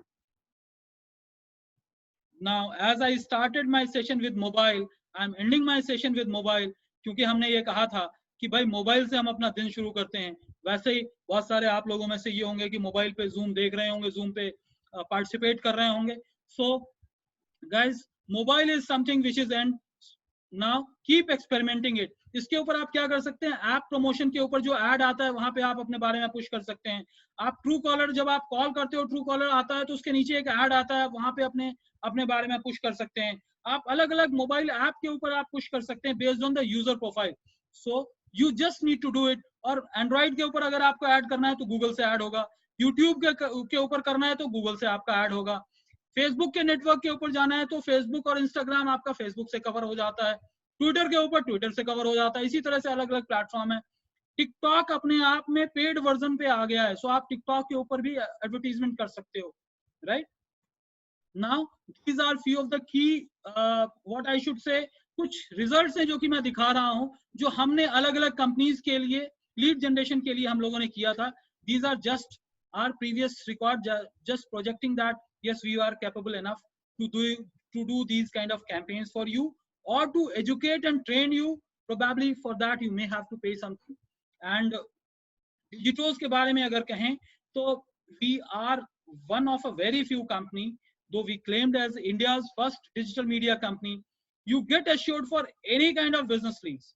Now, as I started my session with mobile, I'm ending my session with mobile, क्योंकि हमने ये कहा था कि भाई mobile से हम अपना दिन शुरू करते हैं. वैसे ही बहुत सारे आप लोगों में से ये होंगे कि मोबाइल पे जूम देख रहे होंगे, जूम पे पार्टिसिपेट कर रहे होंगे. So guys, mobile is something which is end. Now keep experimenting it. इसके ऊपर आप क्या कर सकते हैं, ऐप प्रमोशन के ऊपर जो ऐड आता है वहां पे आप अपने बारे में पुश कर सकते हैं. आप ट्रू कॉलर, जब आप कॉल करते हो, ट्रू कॉलर आता है तो उसके नीचे एक ऐड आता है, वहां पे अपने बारे में पुश कर सकते हैं. आप अलग अलग मोबाइल ऐप के ऊपर आप पुश कर सकते हैं based on the user profile. So you just need to do it. और एंड्रॉइड के ऊपर अगर आपको ऐड करना है तो गूगल से ऐड होगा. यूट्यूब के ऊपर करना है तो गूगल से आपका ऐड होगा. फेसबुक के नेटवर्क के ऊपर जाना है तो फेसबुक और इंस्टाग्राम आपका फेसबुक से कवर हो जाता है. ट्विटर के ऊपर ट्विटर से कवर हो जाता है. इसी तरह से अलग अलग प्लेटफॉर्म है. टिकटॉक अपने आप में पेड वर्जन पे आ गया है, सो आप टिकटॉक के ऊपर भी एडवर्टीजमेंट कर सकते हो. Right now these are few of the key what I should say, कुछ रिजल्ट्स हैं जो कि मैं दिखा रहा हूं, जो हमने अलग अलग कंपनीज के लिए लीड जनरेशन के लिए हम लोगों ने किया था. These are just our previous record, just projecting that yes, we are capable enough to do these kind of campaigns for you, or to educate and train you. Probably for that you may have to pay something. And Digitos के बारे में अगर कहें तो we are one of a very few company, though we claimed as India's first digital media company. You get assured for any kind of business leads,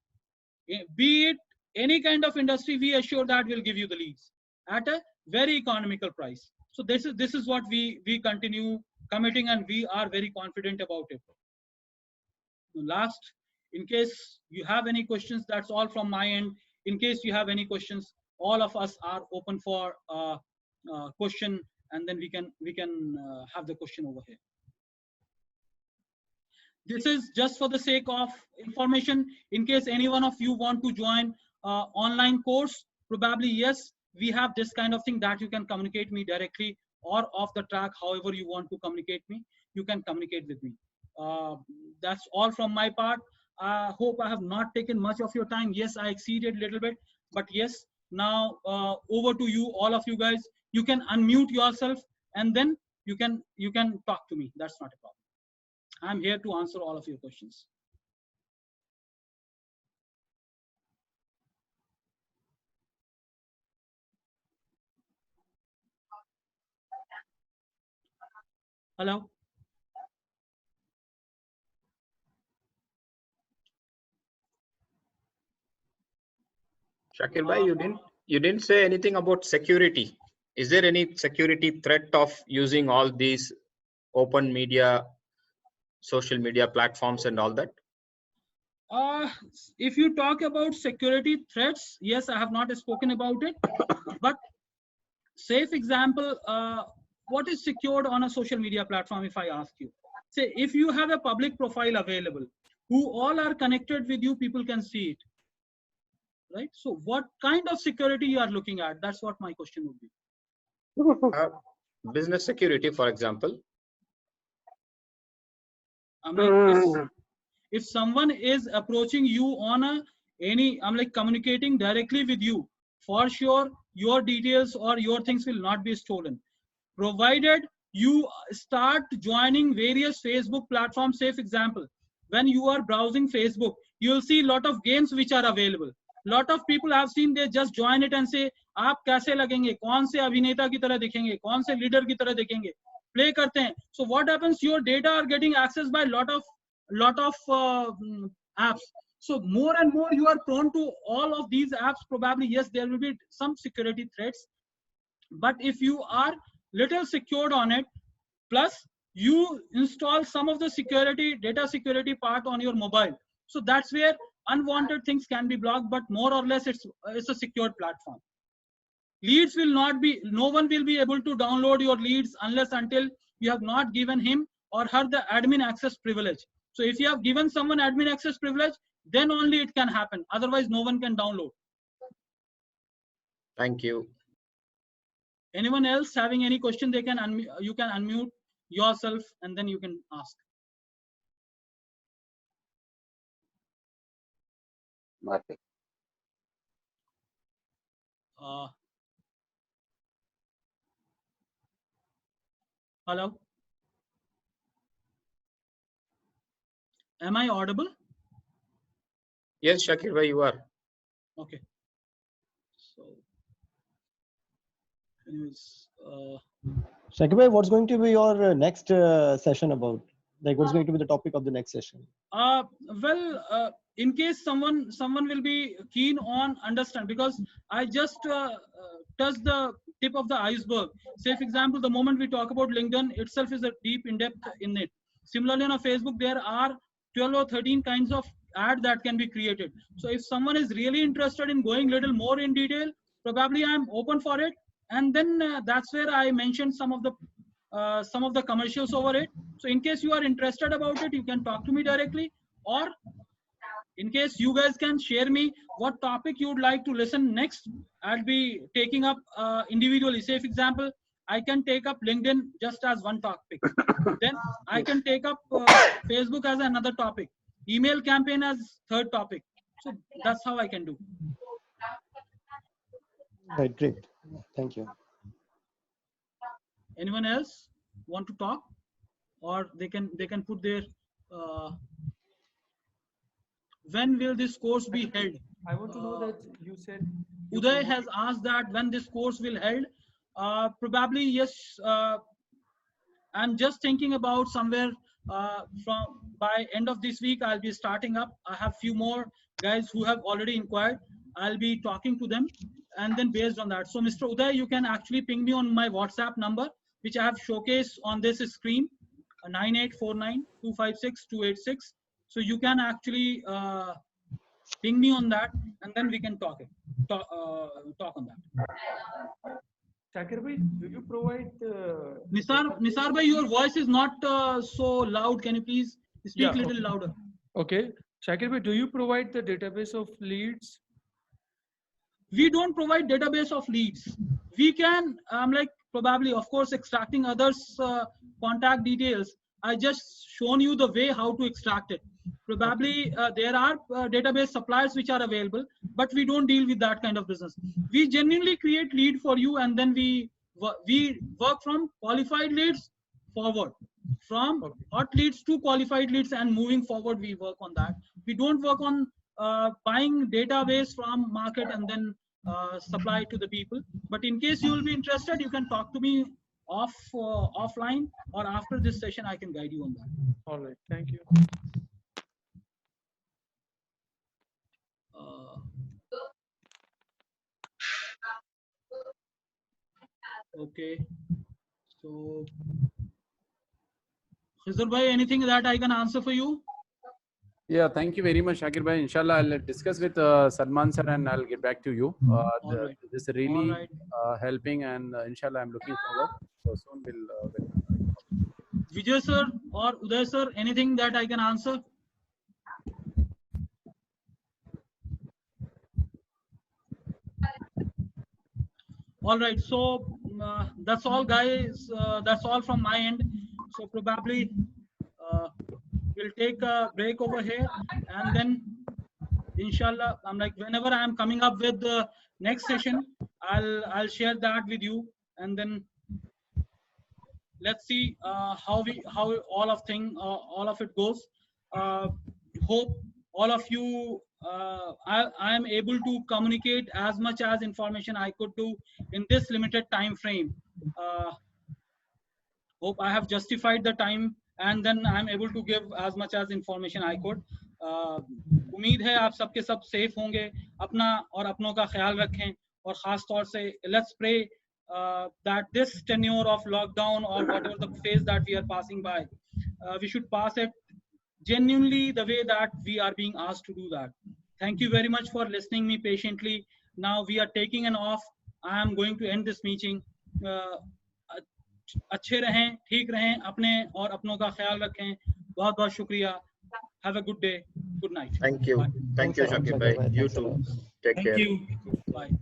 be it any kind of industry, we assure that we'll give you the leads at a very economical price. So this is what we continue committing, and we are very confident about it. Last, in case you have any questions, that's all from my end. In case you have any questions, all of us are open for question, and then we can have the question over here. This is just for the sake of information. In case any one of you want to join online course, probably yes, we have this kind of thing that you can communicate me directly or off the track, however you want to communicate me, you can communicate with me. That's all from my part. I hope I have not taken much of your time. Yes, I exceeded a little bit, but yes, now over to you, all of you guys. You can unmute yourself and then you can talk to me. That's not a problem. I'm here to answer all of your questions. Hello. Shakir bhai, you didn't say anything about security. Is there any security threat of using all these open media, social media platforms and all that? If you talk about security threats, yes, I have not spoken about it. But safe example, what is secured on a social media platform? If I ask you, say if you have a public profile available, who all are connected with you, people can see it, right? So what kind of security you are looking at? That's what my question would be. Business security, for example. I mean, if someone is approaching you on I'm like communicating directly with you, for sure your details or your things will not be stolen, provided you start joining various Facebook platforms. Safe example, when you are browsing Facebook, you'll see a lot of games which are available. Lot of people have seen, they just join it and say आप कैसे लगेंगे, कौन से अभिनेता की तरह दिखेंगे, कौन से लीडर की तरह दिखेंगे, प्ले करते हैं. So what happens, your data are getting accessed by lot of apps. So more and more you are prone to all of these apps. Probably, yes, there will be some security threats, but if you are little secured on it, plus you install some of the security, data security part on your mobile, so that's where unwanted things can be blocked, but more or less it's a secured platform. Leads will not be, no one will be able to download your leads unless until you have not given him or her the admin access privilege. So if you have given someone admin access privilege, then only it can happen, otherwise no one can download. Thank you. Anyone else having any question, they can you can unmute yourself and then you can ask. Hello, am I audible? Yes, Shakir bhai, you are. Okay, so anyways, Shakir bhai, what's going to be your next session about? Like, what's going to be the topic of the next session? Well, in case someone will be keen on understand, because I just touched the tip of the iceberg. Say for example, the moment we talk about LinkedIn itself is a deep in depth in it. Similarly on a Facebook, there are 12 or 13 kinds of ad that can be created. So if someone is really interested in going little more in detail, probably I'm open for it. And then that's where I mentioned some of the commercials over it. So in case you are interested about it, you can talk to me directly, or in case you guys can share me what topic you would like to listen next. I'll be taking up individually. Say for example, I can take up LinkedIn just as one topic. Then I can take up Facebook as another topic, email campaign as third topic. So that's how I can do. Right, great. Thank you. Anyone else want to talk, or they can put their when will this course be held? I want to know that you said Uday has asked that when this course will held. Probably yes. I'm just thinking about somewhere from by end of this week I'll be starting up. I have few more guys who have already inquired. I'll be talking to them, and then based on that. So Mr. Uday, you can actually ping me on my WhatsApp number, which I have showcased on this screen, 9849256286. So you can actually ping me on that, and then we can talk on that. Shakir bhai, do you provide Nisar bhai, your voice is not so loud. Can you please speak a little louder? Okay. Shakir bhai, do you provide the database of leads? We don't provide database of leads. We can, probably, of course, extracting others' contact details. I just shown you the way how to extract it. Probably there are database suppliers which are available, but we don't deal with that kind of business. We genuinely create lead for you, and then we work from qualified leads forward, from hot leads to qualified leads, and moving forward we work on that. We don't work on buying database from market and then supply to the people. But in case you will be interested, you can talk to me offline, or after this session I can guide you on that. All right, thank you. Okay, so Khizr bhai, anything that I can answer for you? Yeah, thank you very much, Shakir bhai. Inshallah, I'll discuss with Salman sir and I'll get back to you. Right. This is really Right. helping, and inshallah, I'm looking forward. So soon we'll Vijay sir or Uday sir, anything that I can answer? All right, so that's all, guys. That's all from my end. So probably we'll take a break over here, and then inshallah, whenever I'm coming up with the next session, I'll share that with you, and then let's see how all of it goes. Hope all of you I am able to communicate as much as information I could do in this limited time frame. Hope I have justified the time, and then I'm able to give as much as information I could. उम्मीद है आप सबके सब safe होंगे, अपना और अपनों का ख्याल रखें, और खास तौर से let's pray that this tenure of lockdown or whatever the phase that we are passing by, we should pass it genuinely the way that we are being asked to do that. Thank you very much for listening me patiently. Now we are taking an off. I am going to end this meeting. अच्छे रहें, ठीक रहें, अपने और अपनों का ख्याल रखें. बहुत बहुत शुक्रिया. Have a good day. Good night. Thank you. Bye. Thank you, Shakir bhai. You too. Take care. Bye.